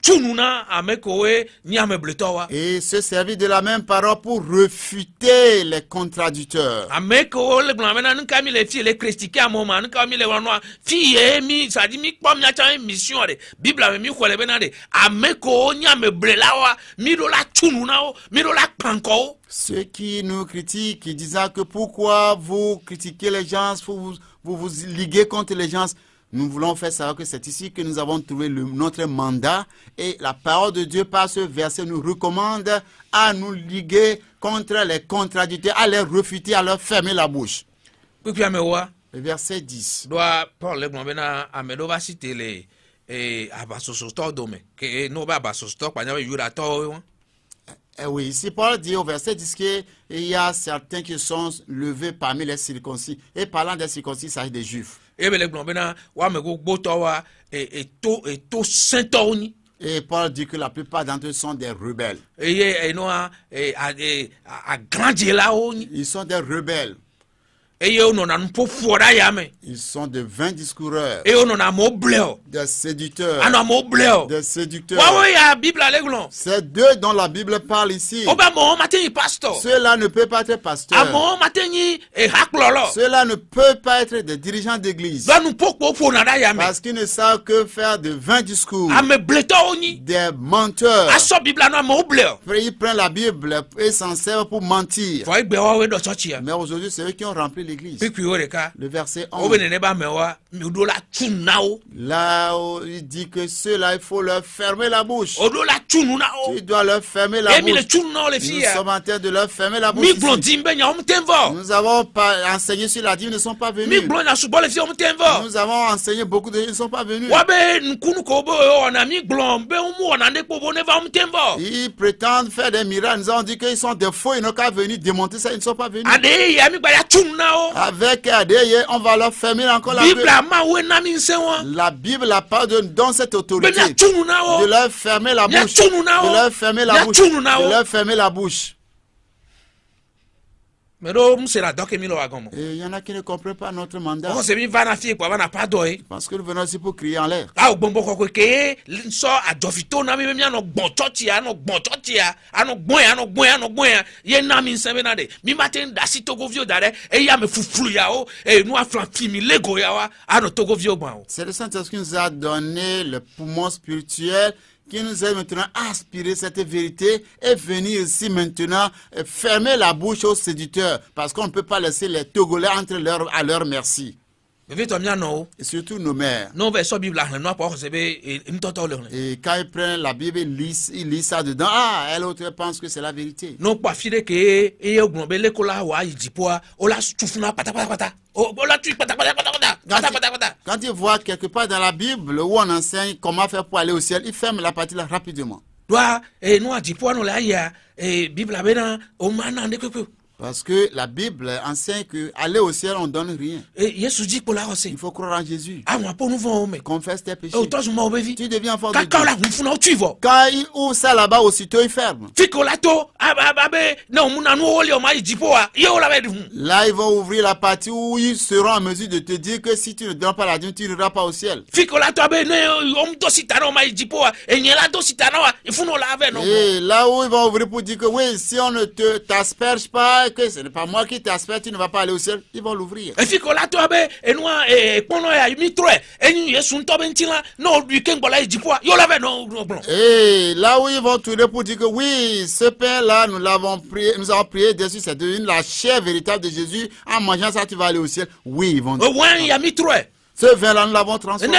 tununa amekowe nyame bletowa Et se servir de la même parole pour refuter les contradicteurs. ameko le glamena nka mi le fi le christique amoma nka mi le wanwa fi mi sadi mi pom nya chan mission de bible mi ko le bena de ameko nyame blelawa mi do la tununa o mi do la panko. Ceux qui nous critiquent, qui disent que pourquoi vous critiquez les gens, vous liguez contre les gens, nous voulons faire savoir que c'est ici que nous avons trouvé notre mandat et la parole de Dieu par ce verset nous recommande à nous liguer contre les contradicteurs, à les refuter, à leur fermer la bouche. Le verset 10. Doit Paul le glamena amedo va citer les abasoso dome que no ba abasoso pa nya yura to. Eh oui, ici Paul dit au verset 10 qu'il y a certains qui sont levés parmi les circoncis. Et parlant des circoncis, il s'agit des juifs. Et Paul dit que la plupart d'entre eux sont des rebelles. Ils sont des rebelles. Ils sont de vains discoureurs, des séducteurs, des séducteurs. C'est d'eux dont la Bible parle ici. Ceux-là ne peuvent pas être pasteurs. Ceux-là ne peuvent pas être des dirigeants d'église. Parce qu'ils ne savent que faire de vains discours. Des menteurs. Ils prennent la Bible et s'en servent pour mentir. Mais aujourd'hui, c'est eux qui ont rempli l'église. Le verset 11. Là où il dit que ceux-là, il faut leur fermer la bouche. Tu dois leur fermer la bouche. Nous sommes en train de leur fermer la bouche ici. Nous avons enseigné sur la dîme, ils ne sont pas venus. Nous avons enseigné beaucoup de gens, ils ne sont pas venus. Ils prétendent faire des miracles. Nous avons dit qu'ils sont des faux, ils n'ont qu'à venir démonter ça, ils ne sont pas venus. Avec Adeye, on va leur fermer encore la bouche. La Bible a pas donné cette autorité de leur fermer la bouche. De leur fermer la bouche. De leur fermer la bouche. Et il y en a qui ne comprennent pas notre mandat. Parce que nous venons ici pour crier en l'air. C'est le Saint-Esprit qui nous a donné le poumon spirituel, qui nous aide maintenant à aspirer cette vérité et venir ici maintenant fermer la bouche aux séducteurs, parce qu'on ne peut pas laisser les Togolais entre à leur merci. Et surtout nos mères. Et quand ils prennent la Bible, ils lisent ça dedans. Ah, elle autre pense que c'est la vérité. Quand ils voient quelque part dans la Bible où on enseigne comment faire pour aller au ciel, ils ferment la partie là Parce que la Bible enseigne que aller au ciel, on ne donne rien. Yesu dit pour la aussi. Il faut croire en Jésus. Ah, moi, pour nous voir, mais. Confesse tes péchés. Oh, toi, je m'en vais. Tu deviens enfant de Dieu. Quand la roue, tu vois. Quand il ouvre ça là-bas, aussitôt il ferme. Ficolato, non, Là, ils vont ouvrir la partie où ils seront en mesure de te dire que si tu ne donnes pas la dîme, tu n'iras pas au ciel. Ficolato, Et là où ils vont ouvrir pour dire que oui, si on ne t'asperge pas, que ce n'est pas moi qui t'asperge, tu ne vas pas aller au ciel, ils vont l'ouvrir. Et là où ils vont tourner pour dire que oui, ce pain-là, nous avons prié dessus, c'est devenu la chair véritable de Jésus. En mangeant ça, tu vas aller au ciel. Oui, ils vont dire. Ce vin-là, nous l'avons transformé.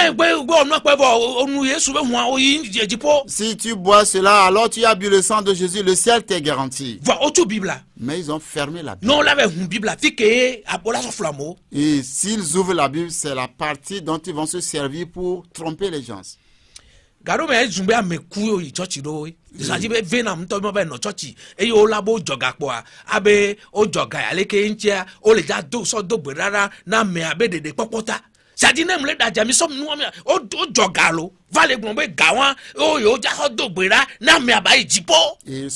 Si tu bois cela, alors tu as bu le sang de Jésus, le ciel t'est garanti. Mais ils ont fermé la Bible. Et s'ils ouvrent la Bible, c'est la partie dont ils vont se servir pour tromper les gens. Et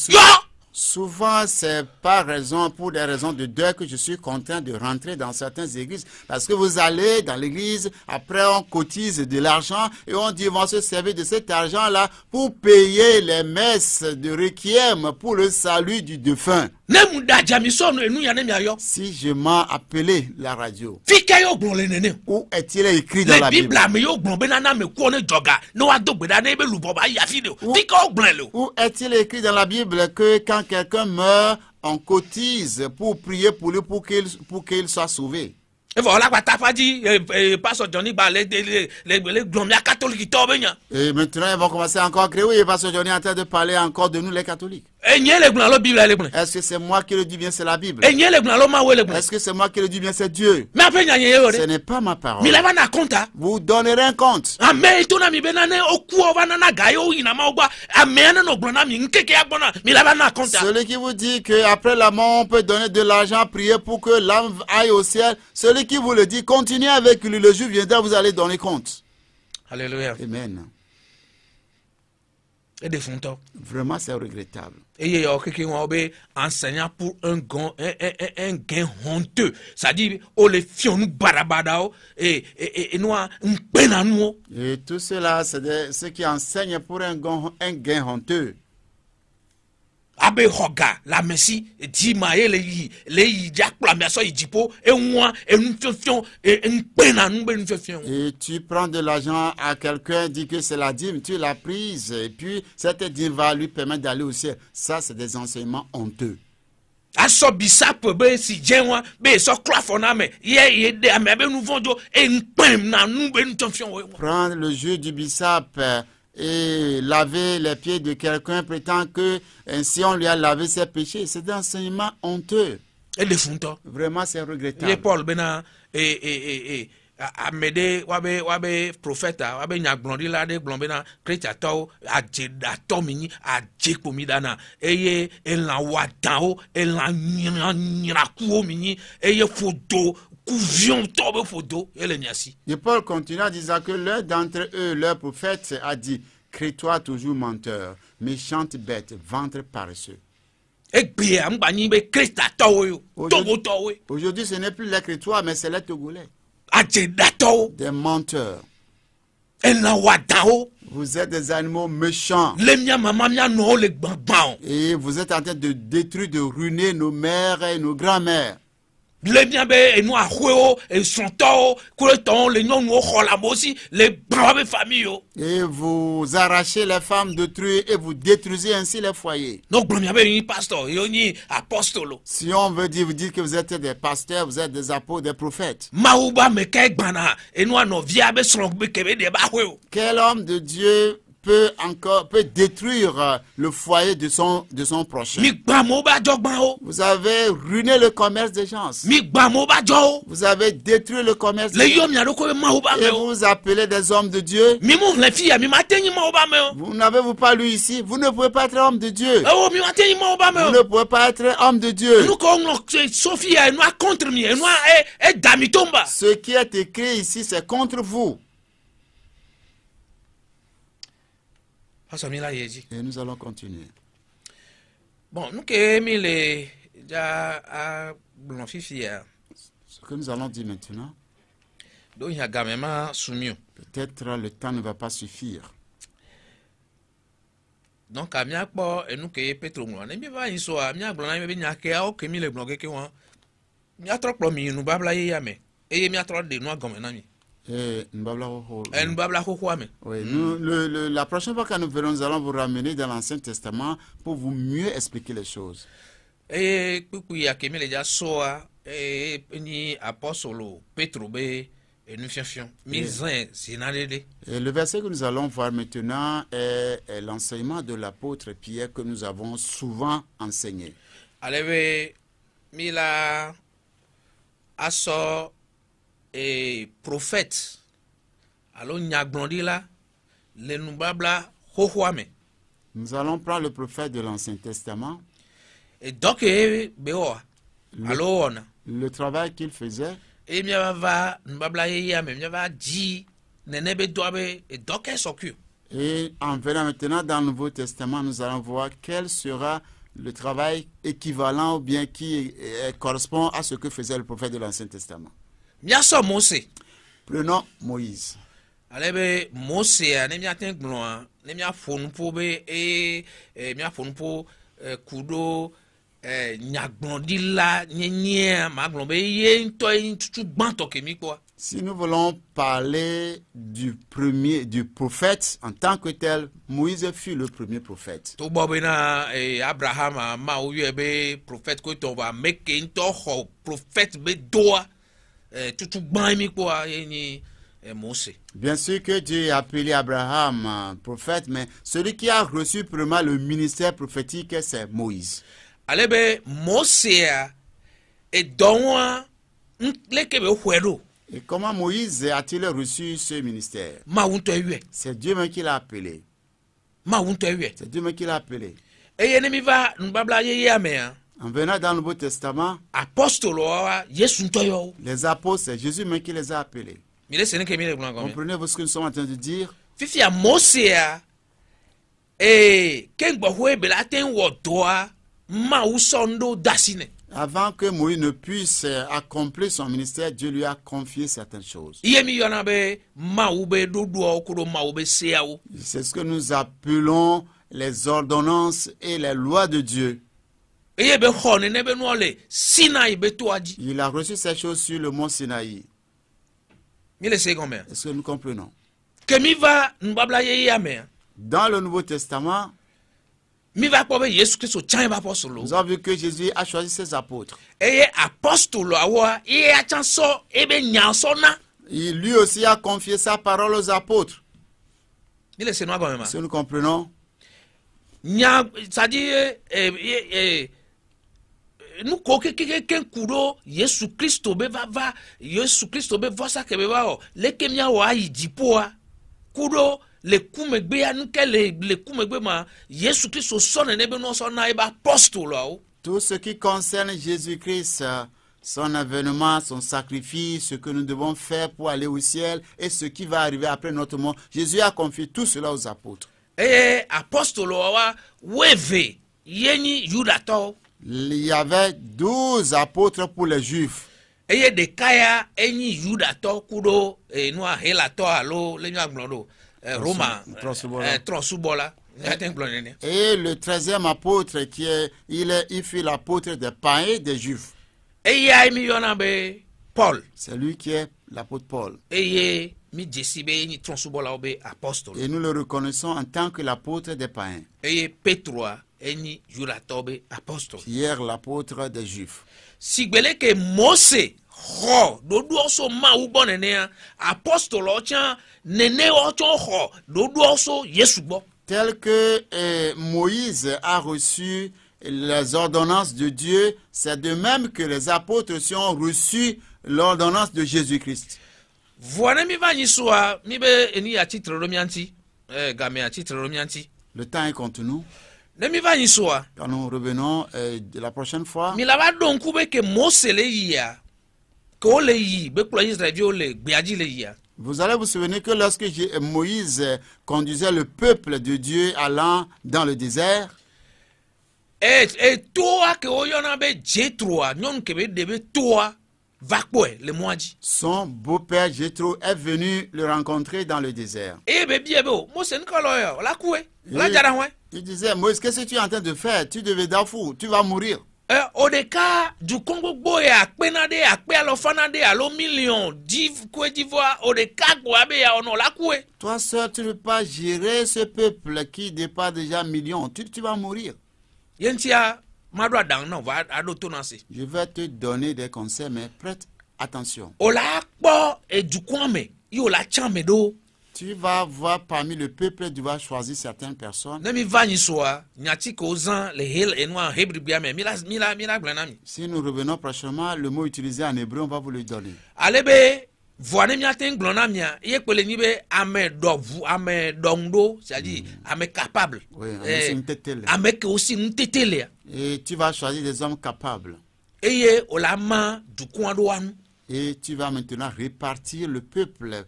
souvent, c'est pas raison, pour des raisons de deuil, que je suis contraint de rentrer dans certaines églises. Parce que vous allez dans l'église, après on cotise de l'argent et on dit on va se servir de cet argent-là pour payer les messes de requiem pour le salut du défunt. Si je m'en appelé la radio, où est-il écrit dans la Bible? Où est-il écrit dans la Bible que quand quelqu'un meurt, on cotise pour prier pour lui, pour qu'il soit sauvé? Et maintenant, ils vont commencer encore à créer. Oui, parce que Johnny est en train de parler encore de nous, les catholiques. Est-ce que c'est moi qui le dis bien, c'est la Bible? Est-ce que c'est moi qui le dis bien, c'est Dieu? Ce n'est pas ma parole. Vous donnerez un compte. Celui qui vous dit qu'après la mort, on peut donner de l'argent, prier pour que l'âme aille au ciel, celui qui vous le dit, continuez avec lui, le jour viendra, vous allez donner compte. Alléluia. Amen. Et des fonds. Vraiment, c'est regrettable. Et il y a quelqu'un qui enseignant pour un gain honteux. C'est-à-dire, on les fions nous barabadao et nous un penanou. Et tout cela, c'est ceux qui enseignent pour un gain honteux. Abe hoga la messi di maye le jack la meso ijipo e nwa e nfion e npena nu be nfion. Et tu prends de l'argent à quelqu'un, dit que c'est la dîme, tu l'as prise et puis cette dîme va lui permettre d'aller au ciel. Ça, c'est des enseignements honteux. Aso bisap be si jenwa be so klafona me ye de ame be nu vonjo e npem na nu be nfion. Prendre le jus du bissap et laver les pieds de quelqu'un prétend que ainsi on lui a lavé ses péchés. C'est un enseignement honteux. Et les fonds. Vraiment, c'est regrettable. Et Paul bena amede wabe prophète wabe nyagblonди la de glonbena chrétien ato mini ajekomi dana eye elan wadan elan nyiraku mini eye fodo. Et Paul continue en disant que l'un d'entre eux, leur prophète, a dit: crée-toi toujours menteur, méchante bête, ventre paresseux. Aujourd'hui, ce n'est plus les Crétois, mais c'est les Togolais. Des menteurs. Vous êtes des animaux méchants. Et vous êtes en train de détruire, de ruiner nos mères et nos grands-mères. Les bien et nous et son temps les non aussi les braves familles. Et vous arrachez les femmes d'autrui et vous détruisez ainsi les foyers. Donc pasteur apostolo. Si on veut dire, vous dites que vous êtes des pasteurs, vous êtes des apôtres, des prophètes. Maouba me et nous no viabe son quel homme de Dieu peut détruire le foyer de son prochain. Vous avez ruiné le commerce des gens. Vous avez détruit le commerce des gens. Et vous appelez des hommes de Dieu. Vous n'avez-vous pas lu ici? Vous ne pouvez pas être homme de Dieu. Vous ne pouvez pas être homme de Dieu. Ce qui est écrit ici, c'est contre vous. Et nous allons continuer. Bon, nous ce que nous allons dire maintenant, peut-être le temps ne va pas suffire. Donc, à nous que Petro, oui, la prochaine fois que nous verrons, nous allons vous ramener dans l'Ancien Testament pour vous mieux expliquer les choses. Et le verset que nous allons voir maintenant est l'enseignement de l'apôtre Pierre que nous avons souvent enseigné. Et prophète alors nous allons prendre le prophète de l'Ancien Testament et donc le travail qu'il faisait et en venant maintenant dans le Nouveau Testament, nous allons voir quel sera le travail équivalent ou bien qui correspond à ce que faisait le prophète de l'Ancien Testament. Prenons Moïse. Si nous voulons parler du prophète en tant que tel, Moïse fut le premier prophète. Bien sûr que Dieu a appelé Abraham prophète, mais celui qui a reçu premièrement le ministère prophétique, c'est Moïse. Et comment Moïse a-t-il reçu ce ministère? C'est Dieu même qui l'a appelé. C'est Dieu même qui l'a appelé. En venant dans le Nouveau Testament, les apôtres, c'est Jésus même qui les a appelés. Comprenez-vous ce que nous sommes en train de dire? Avant que Moïse ne puisse accomplir son ministère, Dieu lui a confié certaines choses. C'est ce que nous appelons les ordonnances et les lois de Dieu. Il a reçu ces choses sur le mont Sinaï. Est-ce que nous comprenons? Dans le Nouveau Testament, nous avons vu que Jésus a choisi ses apôtres. Il lui aussi a confié sa parole aux apôtres. Est-ce que nous comprenons? C'est-à-dire, nous Jésus Christ tout ce qui concerne Jésus-Christ, son avènement, son sacrifice, ce que nous devons faire pour aller au ciel et ce qui va arriver après notre mort, Jésus a confié tout cela aux apôtres. Il y avait 12 apôtres pour les Juifs. Et le 13e apôtre, il fut l'apôtre des païens des Juifs. C'est lui qui est l'apôtre Paul. Et nous le reconnaissons en tant que l'apôtre des païens. Pierre, l'apôtre des Juifs. ho dodo so ma wo bo nene apostole o chan nene o chon ho dodo so Yesu bo. Tel que Moïse a reçu les ordonnances de Dieu, c'est de même que les apôtres aussi ont reçu l'ordonnance de Jésus-Christ. Voilà mi va ni soa mi be eni ya titre romianti game ya titre romianti. Le temps est contre nous. Ne mi va ni soa. Quand nous revenons la prochaine fois. Mi la ba don ku be ke Mose le yia. Ko le yi be kula Israël le gbeaji le yia. Vous allez vous souvenir que lorsque Moïse conduisait le peuple de Dieu allant dans le désert, toi que oyona be Jétro nyon ke be debe toi va quoi le moaji. Son beau-père Jétro est venu le rencontrer dans le désert. Il disait, Moïse, qu'est-ce que tu es en train de faire? Tu devais d'afou, tu vas mourir. Odeka du Congo boya penade akpe alofanade alo million d'Ivoire odeka boabe ya ono la kwe. Toi seul tu ne peux pas gérer ce peuple qui dépasse déjà millions. Tu vas mourir. Yentia madwa dang na va ado tonase. Je vais te donner des conseils mais prête attention. Ola akpo e du kwame yo la chame do. Tu vas voir parmi le peuple, tu vas choisir certaines personnes. Si nous revenons prochainement, le mot utilisé en hébreu, on va vous le donner. C'est-à-dire ame capable. Oui, et tu vas choisir des hommes capables. Et tu vas maintenant répartir le peuple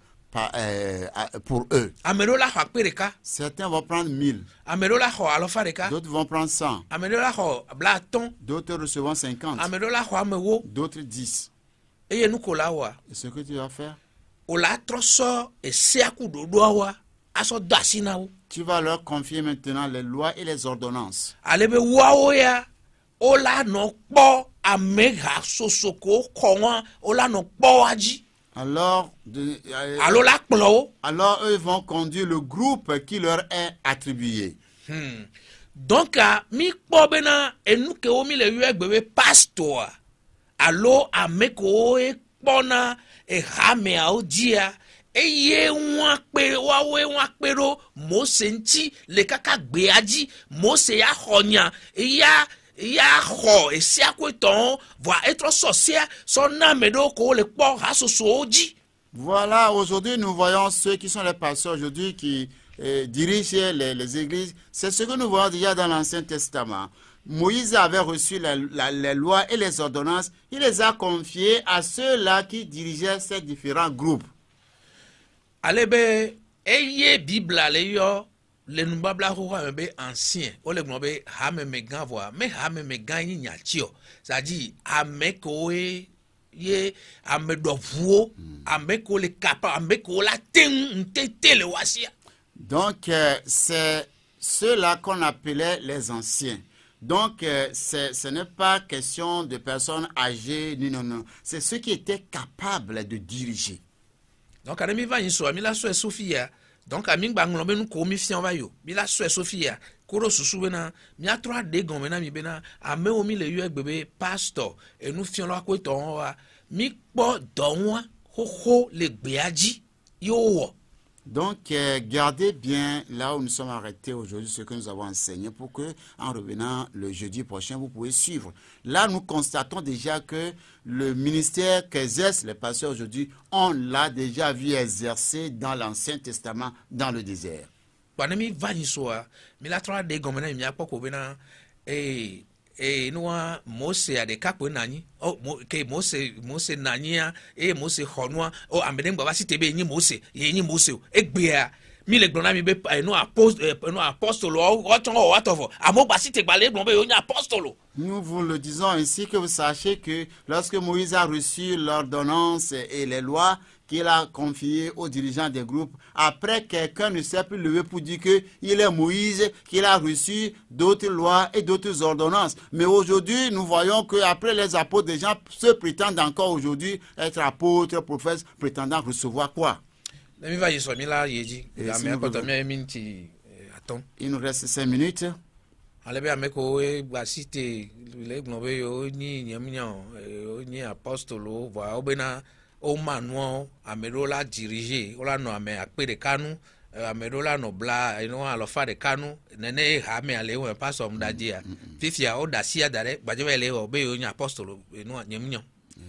pour eux. Certains vont prendre 1000. D'autres vont prendre 100. D'autres recevront 50. D'autres 10. Et ce que tu vas faire, tu vas leur confier maintenant les lois et les ordonnances. Alors eux vont conduire le groupe qui leur est attribué. Donc, mi pobena enuke omi le yue gbebe pastor. Alo ameko e pona e hame aodia e ye wakpe wawe wakpero Mose nti le kaka gbeaji Mose ya honya ya ho et si à quoi ton va être sorcière son âme ko le port à soji. Voilà, aujourd'hui nous voyons ceux qui sont les pasteurs aujourd'hui qui dirigent les églises. C'est ce que nous voyons déjà dans l'Ancien Testament. Moïse avait reçu les lois et les ordonnances. Il les a confiées à ceux-là qui dirigeaient ces différents groupes. Alebe eye Bible aleyo le nubabla hoha be ancien o le gnobe ha me megan voa me ha me megan yin yatio c'est-à-dire ameko ye amedovuo ameko le capa ameko la tete le wasia. Donc c'est ceux-là qu'on appelait les anciens. Donc ce n'est pas question de personnes âgées non, c'est ceux qui étaient capables de diriger. Donc anemi va yiso amila so Sophia. Donc à ming bang l'homme nous commission va yo. Bila so Sophia. Koro susu bena. Mi a 3 de gon mena mi bena. A me omi le yo bébé pastor. Et nous fions la ko ton wa. Mi po donwa ho le gbeaji yo. Donc gardez bien là où nous sommes arrêtés aujourd'hui ce que nous avons enseigné pour que en revenant le jeudi prochain vous pouvez suivre. Là nous constatons déjà que le ministère qu'exercent les pasteurs aujourd'hui, on l'a déjà vu exercer dans l'Ancien Testament dans le désert. Noa Mose a de kapo nani ke Mose nania Mose honwa amedem baba si tebe ni Mose egbea mi le glona mi be no apostolo o ton o watovo amogba si te gbale glon be o ni apostolo. Nous vous le disons ainsi que vous sachiez que lorsque Moïse a reçu l'ordonnance et les lois qu'il a confiées aux dirigeants des groupes, après quelqu'un ne s'est plus levé pour dire qu'il est Moïse, qu'il a reçu d'autres lois et d'autres ordonnances. Mais aujourd'hui, nous voyons qu'après les apôtres, des gens se prétendent encore aujourd'hui être apôtres, prophètes, prétendant recevoir quoi? Il nous reste 5 minutes. Alebe ameko basite le gnobe yo ni nyamnyo ni apostolo va obena o manuo amerola dirige ola no ame akpe de kanu amerola no bla ino alofa de kanu nene ha me ale o pastor mdadia fifia o dasia dare baje le o be o ni apostolo no nyemnyo.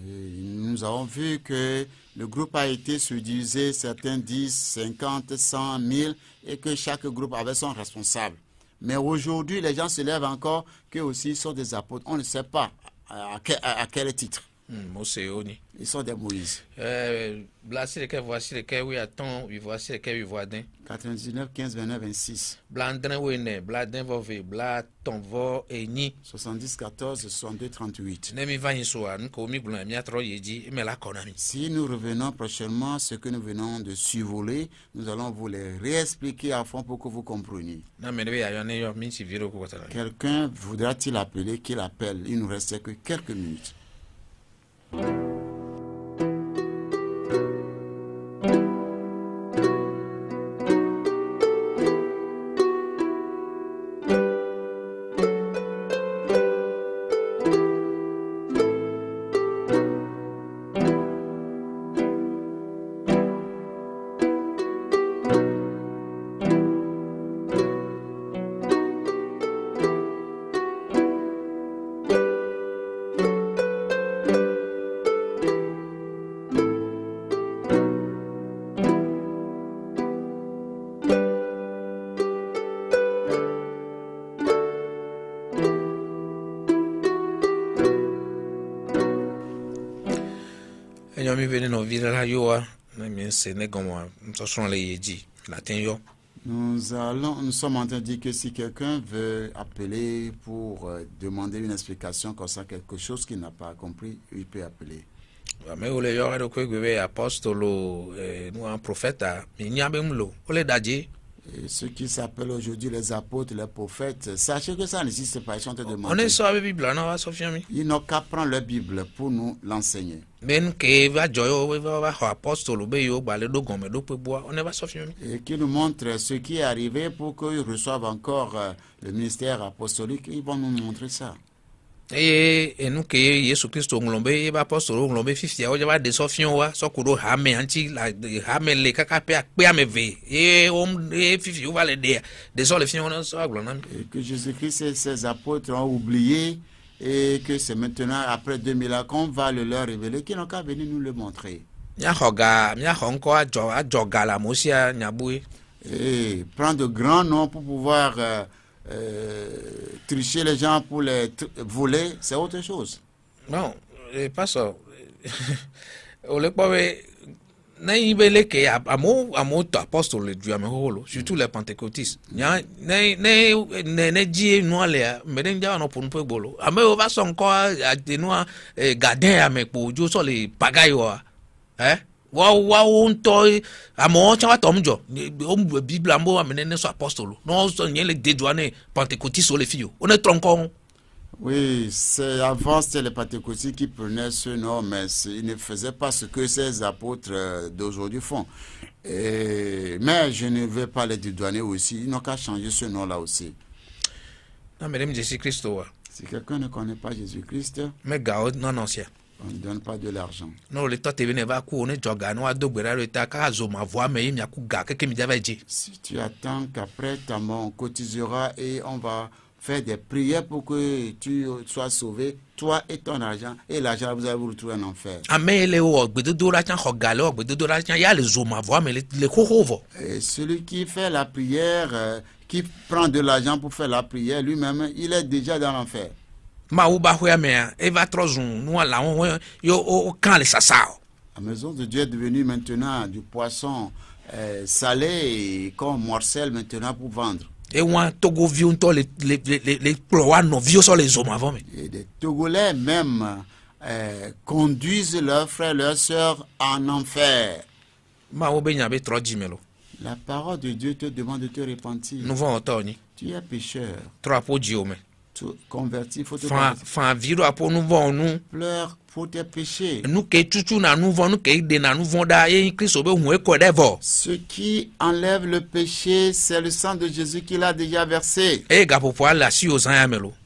Nous avons vu que le groupe a été subdivisé, certains 10, 50, 100, 1000, et que chaque groupe avait son responsable. Mais aujourd'hui, les gens se lèvent encore qu'eux aussi sont des apôtres. On ne sait pas à quel titre. Ils sont des Moïse. Voici lesquels, oui, attends, voici lesquels, oui, voisin. 99, 15, 29, 26. Blandin, oui, né, bladin, vové, blad, ton, vo, et ni. 70, 14, 62, 38. Si nous revenons prochainement à ce que nous venons de survoler, nous allons vous les réexpliquer à fond pour que vous compreniez. Quelqu'un voudra-t-il appeler, qu'il appelle? Il nous restait que quelques minutes. Nous sommes en train de dire que si quelqu'un veut appeler pour demander une explication concernant quelque chose qu'il n'a pas compris, il peut appeler. Et ceux qui s'appellent aujourd'hui les apôtres, les prophètes, sachez que ça n'existe pas. Ils sont en train de demander. Ils n'ont qu'à prendre leur Bible pour nous l'enseigner. Et qui nous montre ce qui est arrivé pour qu'ils reçoivent encore le ministère apostolique. Ils vont nous montrer ça. Et nous que Yesu Christo ngombe e ba apostolo ngombe 50 o jaba de sofion wa sokuro ha me anti la ha me le kaka pe akpe ameve e om e 50 va le de so le fion on so aglona. Et que Jésus-Christ et ses apôtres ont oublié et que c'est maintenant après 2000 ans qu'on va le leur révéler, qu'ils n'ont qu'à venir nous le montrer. Nya hoga nko ajoga la mosia nyabue. Et prendre de grands noms pour pouvoir tricher les gens pour les voler, c'est autre chose. Non, pas ça. On le peut naibele ke amo apostole du ameholo, surtout les pentecôtistes. Ne die noale medenja no pour peu bolo. Ame o va son ko de noa gardien amepo jo so le pagayo wa unto amo chawa tomjo o bible ambo amene so apostolo no so nyele dedouane pentecôtiste o le fio on est troncon. Oui, c'est avant c'était les pentecôtistes qui prenaient ce nom, mais ils ne faisaient pas ce que ces apôtres d'aujourd'hui font. Mais je ne vais pas les dédouaner aussi, ils n'ont qu'à changer ce nom-là aussi. Non, mais Jésus-Christ. Si quelqu'un ne connaît pas Jésus-Christ, mais non ancien. On ne donne pas de l'argent. Non, le temps te venu va courir, on a deux si tu attends qu'après ta mort, on cotisera et on va faire des prières pour que tu sois sauvé, toi et ton argent, et l'argent vous allez vous retrouver en enfer. Et celui qui fait la prière, qui prend de l'argent pour faire la prière, lui-même, il est déjà dans l'enfer. La maison de Dieu est devenue maintenant du poisson salé et qu'on morcelle maintenant pour vendre. Et des Togolais même conduisent leurs frères, leurs sœurs en enfer. La parole de Dieu te demande de te repentir. Tu es pécheur. Tu convertis, il faut te pleure pour tes péchés. Ce qui enlève le péché, c'est le sang de Jésus qu'il a déjà versé.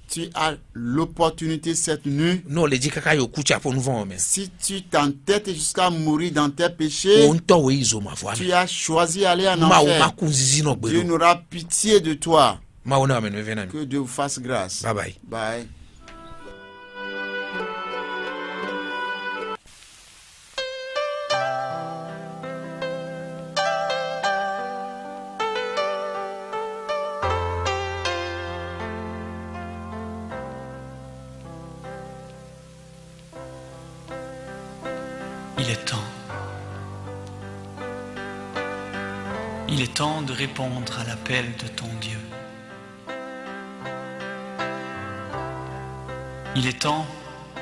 tu as l'opportunité cette nuit, no le di kaka yo kucha po nuvo me si tu t'entêtes jusqu'à mourir dans tes péchés, o nto we izo ma vo tu as choisi d'aller en ma o enfer. ma kunzizi no Dieu gbero n'aura pitié de toi. ma o na me vena mi Que Dieu vous fasse grâce. bye bye. Bye. Il est temps. Il est temps de répondre à l'appel de ton Dieu. Il est temps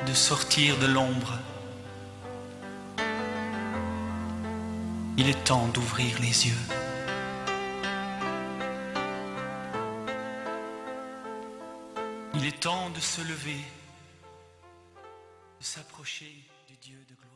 de sortir de l'ombre. Il est temps d'ouvrir les yeux. Il est temps de se lever, de s'approcher du Dieu de gloire.